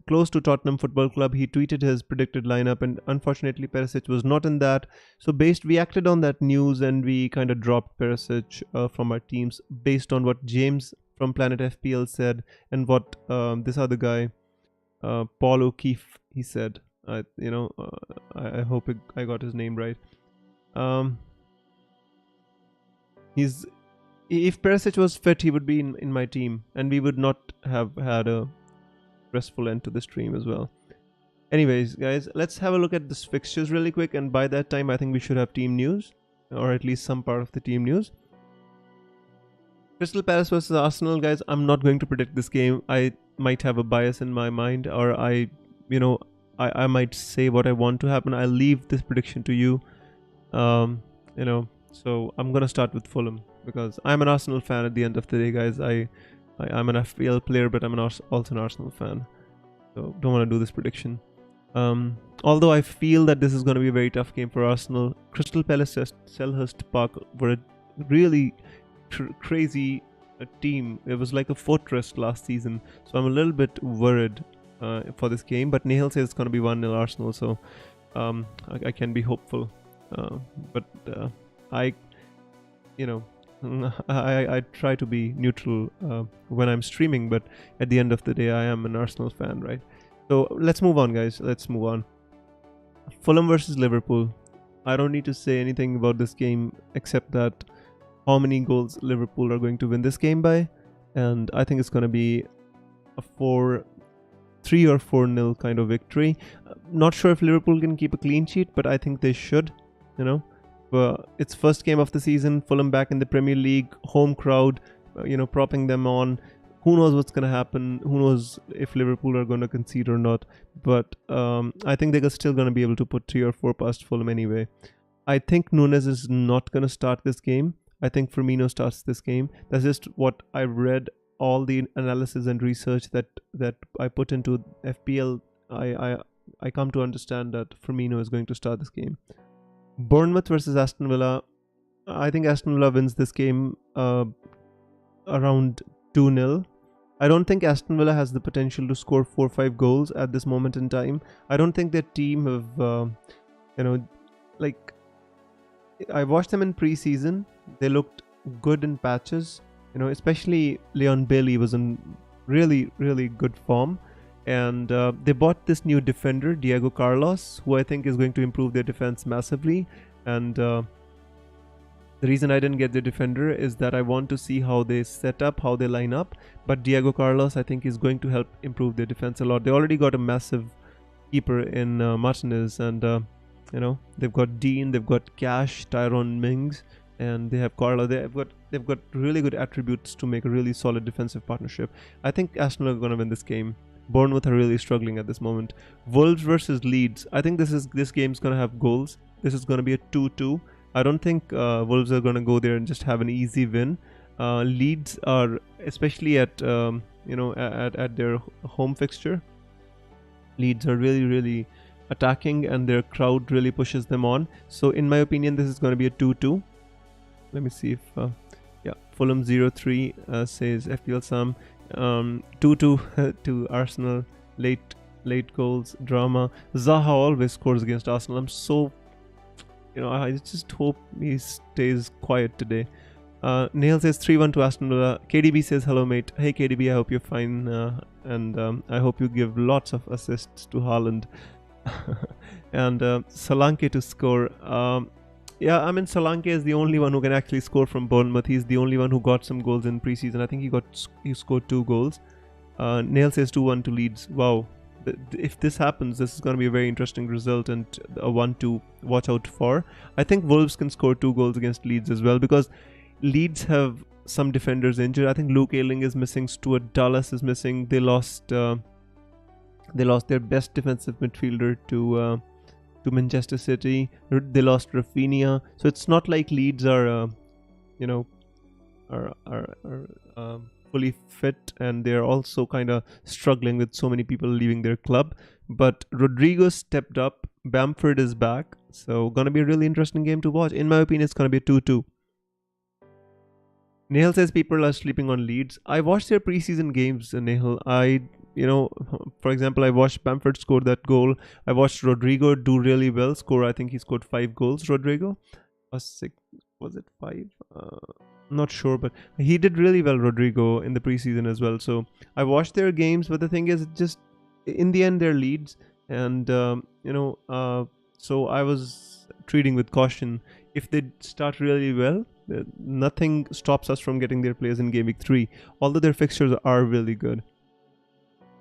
close to Tottenham Football Club, he tweeted his predicted lineup, and unfortunately Perisic was not in that. So we acted on that news and we kind of dropped Perisic from our teams based on what James from Planet FPL said and what this other guy, Paul O'Keefe, he said. I hope I got his name right. If Perisic was fit, he would be in my team, and we would not have had a stressful end to the stream as well. Anyways, guys, let's have a look at this fixtures really quick, and by that time I think we should have team news, or at least some part of the team news. Crystal Palace versus Arsenal, guys. I'm not going to predict this game. I might have a bias in my mind, or I might say what I want to happen. I'll leave this prediction to you. So I'm gonna start with Fulham because I'm an Arsenal fan at the end of the day, guys. I'm an FPL player, but I'm also an Arsenal fan. So don't want to do this prediction. Although I feel that this is going to be a very tough game for Arsenal. Crystal Palace at Selhurst Park were a really crazy team. It was like a fortress last season. So I'm a little bit worried for this game. But Nehal says it's going to be 1-0 Arsenal. So I can be hopeful. But I try to be neutral when I'm streaming, but at the end of the day, I am an Arsenal fan, right? So let's move on, guys. Let's move on. Fulham versus Liverpool. I don't need to say anything about this game except that how many goals Liverpool are going to win this game by, and I think it's going to be a 3 or 4-0 kind of victory. Not sure if Liverpool can keep a clean sheet, but I think they should. It's first game of the season, Fulham back in the Premier League, home crowd, propping them on. Who knows what's going to happen? Who knows if Liverpool are going to concede or not? But I think they're still going to be able to put 3 or 4 past Fulham anyway. I think Nunes is not going to start this game. I think Firmino starts this game. That's just what I read. All the analysis and research that I put into FPL, I come to understand that Firmino is going to start this game. Bournemouth versus Aston Villa. I think Aston Villa wins this game around 2-0. I don't think Aston Villa has the potential to score 4-5 goals at this moment in time. I don't think their team have, like, I watched them in pre-season. They looked good in patches. Especially Leon Bailey was in really, really good form. And they bought this new defender, Diego Carlos, who I think is going to improve their defense massively. And the reason I didn't get the defender is that I want to see how they set up, how they line up. But Diego Carlos, I think, is going to help improve their defense a lot. They already got a massive keeper in Martinez, and they've got Dean, they've got Cash, Tyrone Mings, and they have Carlo. They've got really good attributes to make a really solid defensive partnership. I think Arsenal are going to win this game. Bournemouth are really struggling at this moment. Wolves versus Leeds. I think this game's going to have goals. This is going to be a 2-2. I don't think Wolves are going to go there and just have an easy win. Leeds are, especially at their home fixture, Leeds are really, really attacking, and their crowd really pushes them on. So in my opinion, this is going to be a 2-2. Let me see if Fulham 0-3 says FPL Sam. 2-2 to Arsenal. Late goals, drama. Zaha always scores against Arsenal. I'm so, I just hope he stays quiet today. Neil says 3-1 to Aston Villa. KDB says hello mate. Hey KDB, I hope you're fine, and I hope you give lots of assists to Haaland. And Solanke to score. Solanke is the only one who can actually score from Bournemouth. He's the only one who got some goals in preseason. I think he scored 2 goals. Neil says 2-1 to Leeds. Wow. If this happens, this is going to be a very interesting result and a one to watch out for. I think Wolves can score 2 goals against Leeds as well, because Leeds have some defenders injured. I think Luke Ayling is missing. Stuart Dallas is missing. They lost their best defensive midfielder to Manchester City. They lost Rafinha. So it's not like Leeds are fully fit, and they're also kind of struggling with so many people leaving their club. But Rodrigo stepped up. Bamford is back. So gonna be a really interesting game to watch. In my opinion, it's gonna be a 2-2. Nehal says people are sleeping on Leeds. I watched their preseason games, Nehal. For example, I watched Bamford score that goal. I watched Rodrigo do really well. I think he scored 5 goals, Rodrigo. Or 6, was it 5? Not sure, but he did really well, Rodrigo, in the preseason as well. So I watched their games, but the thing is, just in the end, they're Leeds. And, so I was treating with caution. If they start really well, nothing stops us from getting their players in Game Week 3, although their fixtures are really good.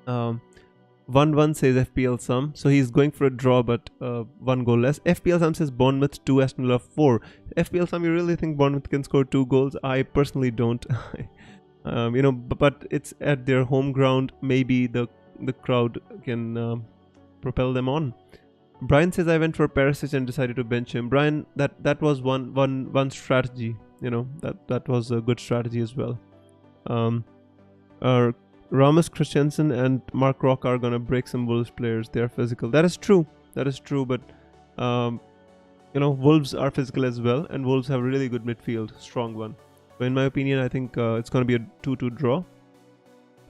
1-1 says FPL Sam, so he's going for a draw, but 1 goal less. FPL Sam says Bournemouth 2, Aston Villa 4. FPL Sam, you really think Bournemouth can score 2 goals? I personally don't. But it's at their home ground. Maybe the crowd can propel them on. Brian says I went for Perisic and decided to bench him. Brian, that was one strategy. That was a good strategy as well. Ramos Christensen and Mark Rock are gonna break some Wolves players. They are physical. That is true. But Wolves are physical as well, and Wolves have a really good midfield, strong one. So in my opinion, I think it's gonna be a 2-2 draw.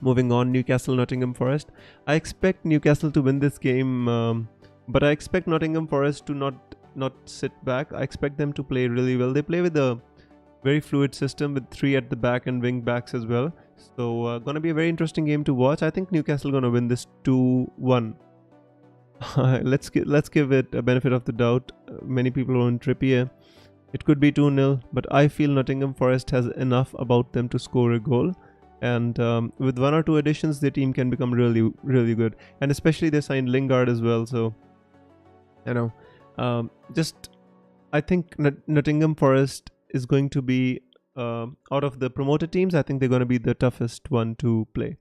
Moving on, Newcastle Nottingham Forest. I expect Newcastle to win this game, but I expect Nottingham Forest to not sit back. I expect them to play really well. They play with a very fluid system with 3 at the back and wing backs as well. So gonna be a very interesting game to watch. I think Newcastle gonna win this 2-1. Let's give it a benefit of the doubt. Many people are on Trippier. It could be 2-0, but I feel Nottingham Forest has enough about them to score a goal. And with 1 or 2 additions, their team can become really, really good. And especially they signed Lingard as well. So, I think Nottingham Forest is going to be, out of the promoted teams, I think they're going to be the toughest one to play.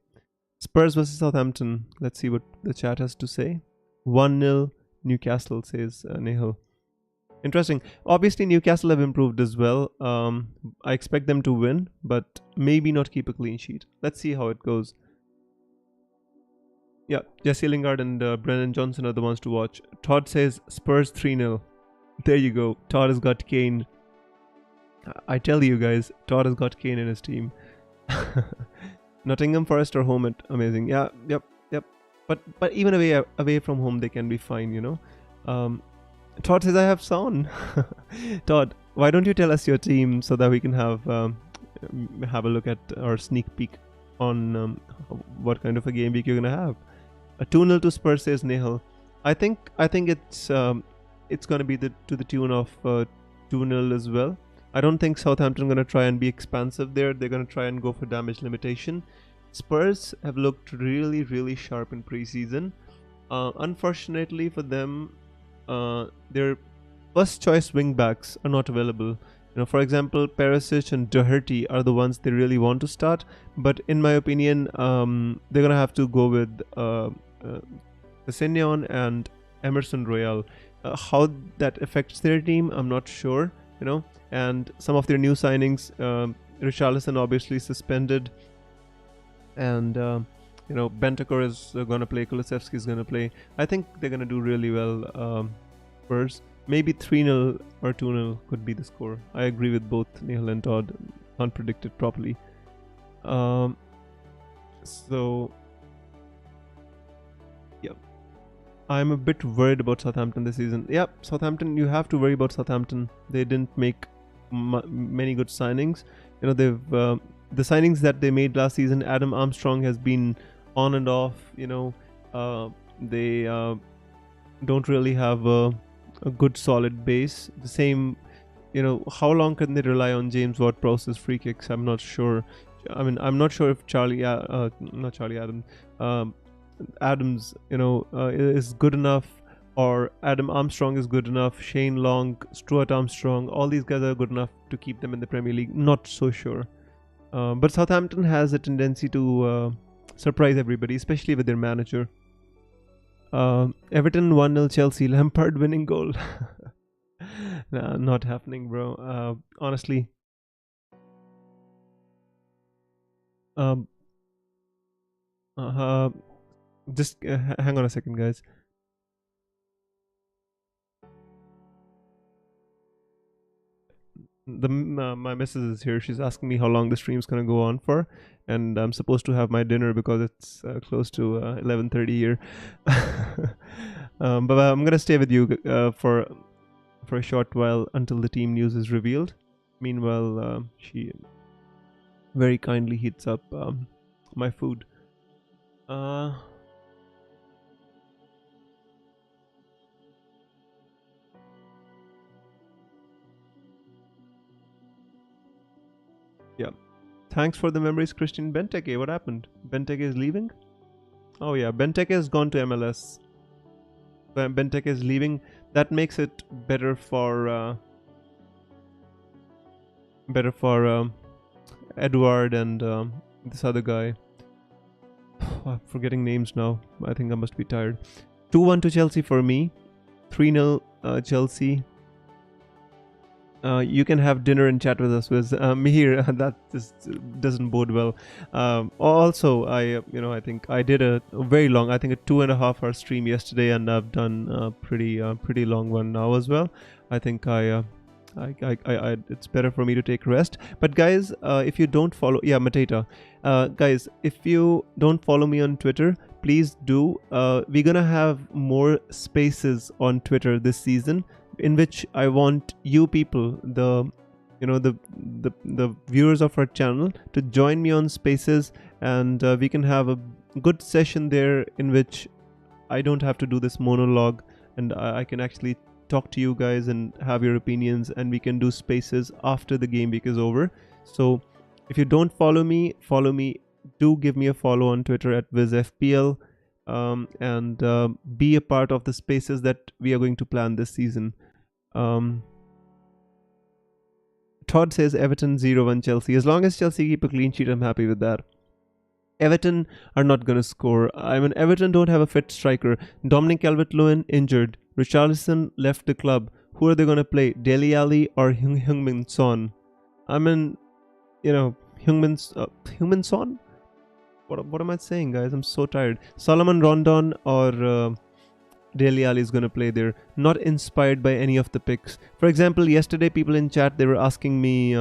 Spurs versus Southampton. Let's see what the chat has to say. 1-0 Newcastle, says Nehal. Interesting. Obviously, Newcastle have improved as well. I expect them to win, but maybe not keep a clean sheet. Let's see how it goes. Yeah, Jesse Lingard and Brennan Johnson are the ones to watch. Todd says Spurs 3-0. There you go. Todd has got Kane. I tell you guys, Todd has got Kane in his team. Nottingham Forest or home at amazing. Yeah, yep. But even away from home they can be fine, you know. Todd says I have Son. Todd, why don't you tell us your team so that we can have a look at or sneak peek on what kind of a game week you're gonna have. A 2-0 to Spurs, says Nehal. I think it's gonna be to the tune of 2-0 as well. I don't think Southampton are gonna try and be expansive there. They're gonna try and go for damage limitation. Spurs have looked really sharp in preseason. Unfortunately for them, their first choice wing backs are not available. You know, for example, Perisic and Doherty are the ones they really want to start. But in my opinion, they're gonna have to go with Sessegnon and Emerson Royal. How that affects their team, I'm not sure. You know, and some of their new signings, Richarlison obviously suspended, and you know, Bentancur is gonna play, Kulusevski is gonna play. I think they're gonna do really well. Spurs, maybe 3-0 or 2-0 could be the score. I agree with both Nehal and Todd. Can't predict it properly. So yeah, I'm a bit worried about Southampton this season. Yeah, Southampton, you have to worry about Southampton. They didn't make many good signings. You know, they've the signings that they made last season, Adam Armstrong has been on and off. You know, they don't really have a good solid base. The same, you know, how long can they rely on James Ward-Prowse's free kicks? I'm not sure. I mean, I'm not sure if Adams, you know, is good enough, or Adam Armstrong is good enough. Shane Long, Stuart Armstrong, all these guys are good enough to keep them in the Premier League. Not so sure. But Southampton has a tendency to surprise everybody, especially with their manager. Everton 1-0 Chelsea, Lampard winning goal. Nah, not happening, bro. Honestly. Just hang on a second, guys. My missus is here. She's asking me how long the stream's gonna go on for, and I'm supposed to have my dinner because it's close to 11:30 here. But I'm gonna stay with you for a short while until the team news is revealed. Meanwhile, she very kindly heats up my food. Yeah. Thanks for the memories, Christian. Benteke, what happened? Benteke is leaving? Oh yeah, Benteke has gone to MLS. Benteke is leaving. That makes it better for Edward and this other guy. I'm forgetting names now. I think I must be tired. 2-1 to Chelsea for me. 3-0 Chelsea. You can have dinner and chat with us with Mihir. That doesn't bode well. Also, I think I did a very long, I think a 2.5 hour stream yesterday, and I've done a pretty long one now as well. I think it's better for me to take rest. But guys, if you don't follow, Matata, guys, if you don't follow me on Twitter, please do. We're gonna have more spaces on Twitter this season, in which I want you people, the viewers of our channel, to join me on spaces, and we can have a good session there in which I don't have to do this monologue, and I can actually talk to you guys and have your opinions, and we can do spaces after the game week is over. So if you don't follow me, do give me a follow on Twitter at WizFPL, and be a part of the spaces that we are going to plan this season. Todd says Everton 0-1 Chelsea. As long as Chelsea keep a clean sheet, I'm happy with that. Everton are not going to score. I mean, Everton don't have a fit striker. Dominic Calvert-Lewin injured. Richarlison left the club. Who are they going to play? Dele Alli or Heung-min Son? I mean, Heung-min Son? What am I saying, guys? I'm so tired. Solomon Rondon or Dele Alli is going to play there. Not inspired by any of the picks. For example, yesterday people in chat, they were asking me,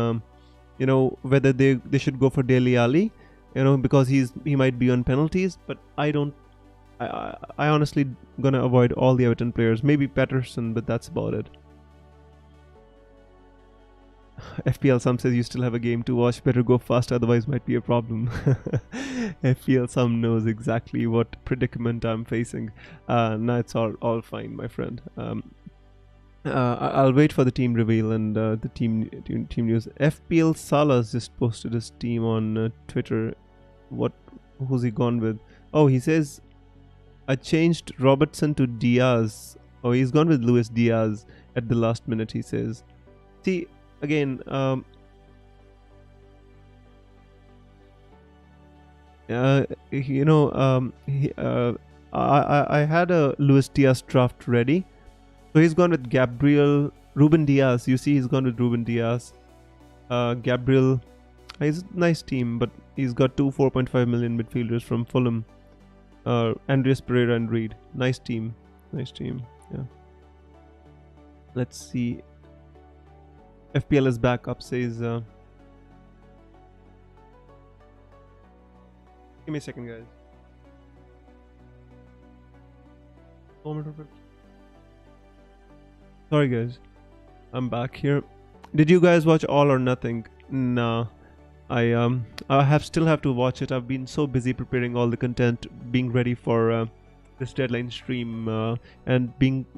whether they should go for Dele Alli, because he might be on penalties. But I honestly gonna avoid all the Everton players. Maybe Patterson, but that's about it. FPL Sam says you still have a game to watch. Better go fast, otherwise might be a problem. FPL Sam knows exactly what predicament I'm facing. No, it's all fine, my friend. I'll wait for the team reveal and the team news. FPL Salas just posted his team on Twitter. Who's he gone with? Oh, he says I changed Robertson to Diaz. Oh, he's gone with Luis Diaz at the last minute, he says. See, again, I had a Luis Diaz draft ready. So he's gone with Ruben Diaz. You see, he's gone with Ruben Diaz. Gabriel, he's a nice team, but he's got two 4.5 million midfielders from Fulham. Andreas Pereira and Reed. Nice team. Yeah. Let's see. FPL is back up, says. Give me a second, guys. Sorry, guys. I'm back here. Did you guys watch All or Nothing? Nah. I still have to watch it. I've been so busy preparing all the content, being ready for this deadline stream, and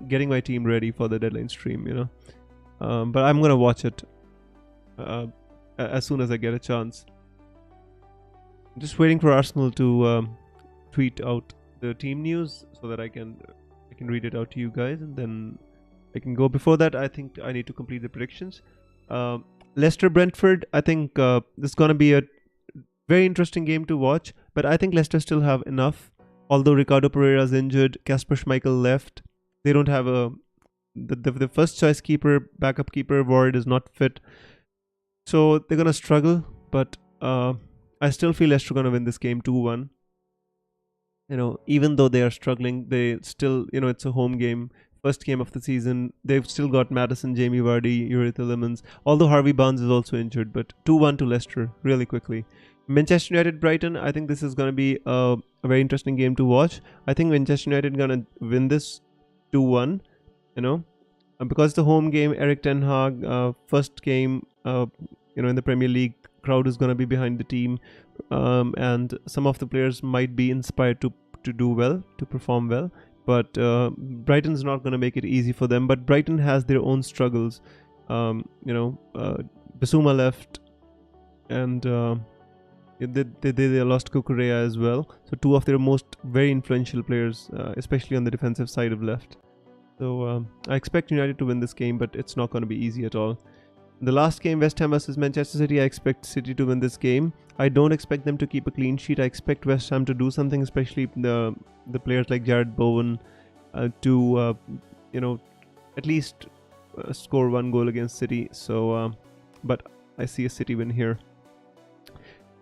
getting my team ready for the deadline stream. But I'm gonna watch it as soon as I get a chance. I'm just waiting for Arsenal to tweet out the team news so that I can read it out to you guys, and then I can go. Before that, I think I need to complete the predictions. Leicester Brentford, I think this is gonna be a very interesting game to watch, but I think Leicester still have enough. Although Ricardo Pereira is injured, Kasper Schmeichel left, they don't have the first choice keeper, backup keeper, Ward is not fit. So they're going to struggle, but I still feel Leicester going to win this game 2-1. Even though they are struggling, they still, it's a home game, first game of the season. They've still got Maddison, Jamie Vardy, Yuri Tielemans, although Harvey Barnes is also injured, but 2-1 to Leicester, really quickly. Manchester United Brighton, I think this is going to be a very interesting game to watch. I think Manchester United going to win this 2-1. Because the home game, Eric Ten Hag, first game, in the Premier League, crowd is going to be behind the team, and some of the players might be inspired to do well, to perform well, but Brighton's not going to make it easy for them. But Brighton has their own struggles. Bissouma left, and they lost Kukurea as well. So two of their very influential players, especially on the defensive side, have left. So I expect United to win this game, but it's not going to be easy at all. The last game, West Ham versus Manchester City, I expect City to win this game. I don't expect them to keep a clean sheet. I expect West Ham to do something, especially the players like Jared Bowen, to at least score one goal against City. So, but I see a City win here.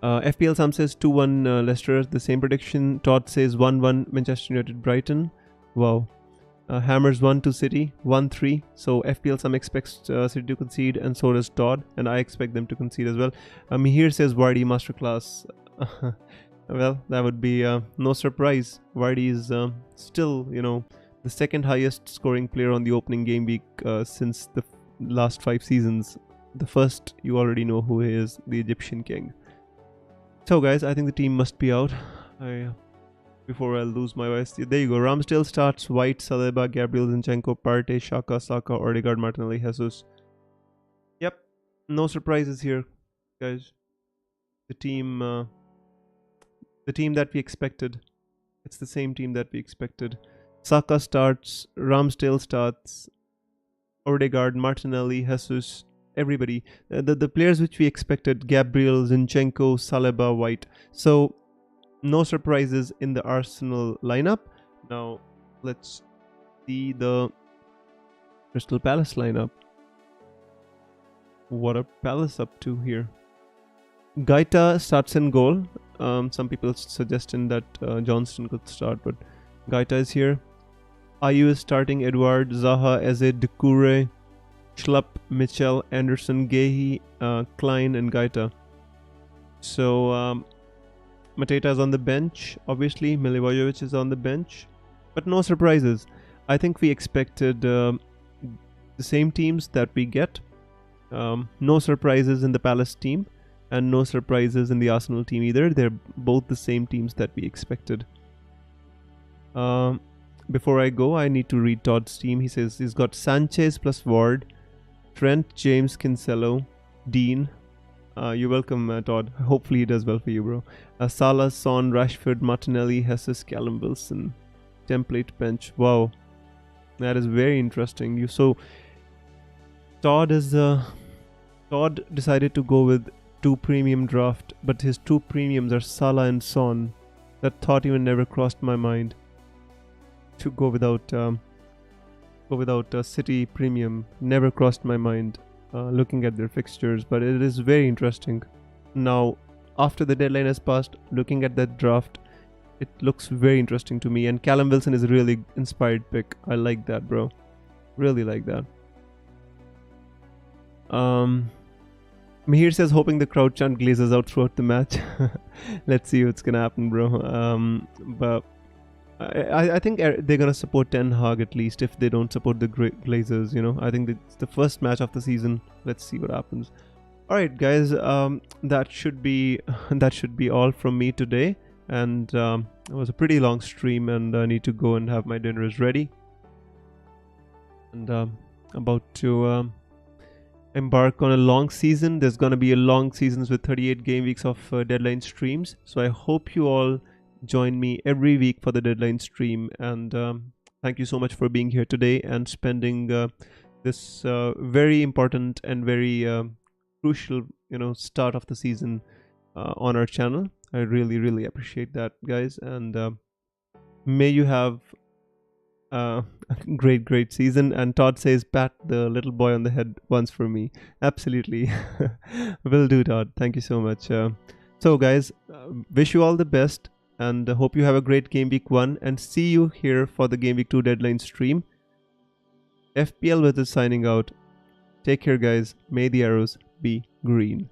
FPL Sam says 2-1 Leicester. The same prediction. Todd says 1-1 Manchester United Brighton. Wow. Hammers 1-2 City, 1-3. So FPL Sam expects City to concede, and so does Todd, and I expect them to concede as well. Here says Vardy masterclass. Well, that would be no surprise. Vardy is still, the second highest scoring player on the opening game week since the last 5 seasons. The first, you already know who he is, the Egyptian king. So guys, I think the team must be out. Before I lose my voice. There you go. Ramsdale starts, White, Saliba, Gabriel, Zinchenko, Partey, Xhaka, Saka, Odegaard, Martinelli, Jesus. Yep. No surprises here, guys. The team that we expected. It's the same team that we expected. Saka starts, Ramsdale starts, Odegaard, Martinelli, Jesus, everybody. The players which we expected, Gabriel, Zinchenko, Saliba, White. So no surprises in the Arsenal lineup. Now let's see the Crystal Palace lineup. What are Palace up to here? Gaita starts in goal. Some people suggesting that Johnston could start, but Gaita is here. Ayew is starting, Edward, Zaha, Eze, Doucouré, Schlupp, Mitchell, Anderson, Gehi, Klein, and Gaeta. So Mateta is on the bench, obviously. Milivojevic is on the bench, but no surprises. I think we expected the same teams that we get. No surprises in the Palace team, and no surprises in the Arsenal team either. They're both the same teams that we expected. Before I go, I need to read Todd's team. He says he's got Sanchez plus Ward, Trent, James, Kinsella, Dean. You're welcome, Todd. Hopefully he does well for you, bro. Salah, Son, Rashford, Martinelli, Jesus, Callum Wilson. Template bench. Wow. That is very interesting. Todd decided to go with 2 premium draft, but his 2 premiums are Salah and Son. That thought even never crossed my mind. To go without a City premium never crossed my mind. Looking at their fixtures, but it is very interesting. Now, after the deadline has passed, looking at that draft, it looks very interesting to me. And Callum Wilson is a really inspired pick. I like that, bro. Really like that. Mihir says, hoping the crowd chant Glazers out throughout the match. Let's see what's gonna happen, bro. But I think they're gonna support Ten Hag at least if they don't support the Glazers. You know, I think it's the first match of the season. Let's see what happens. All right, guys. That should be all from me today. And it was a pretty long stream, and I need to go and have my dinners ready. And about to embark on a long season. There's gonna be a long seasons with 38 game weeks of deadline streams. So I hope you all join me every week for the deadline stream, and thank you so much for being here today and spending this very important and very crucial start of the season on our channel. I really appreciate that, guys, and may you have a great season. And Todd says, pat the little boy on the head once for me. Absolutely. Will do, Todd. Thank you so much. So guys, wish you all the best, and hope you have a great game week 1, and see you here for the game week 2 deadline stream. FPL Wizards signing out. Take care, guys. May the arrows be green.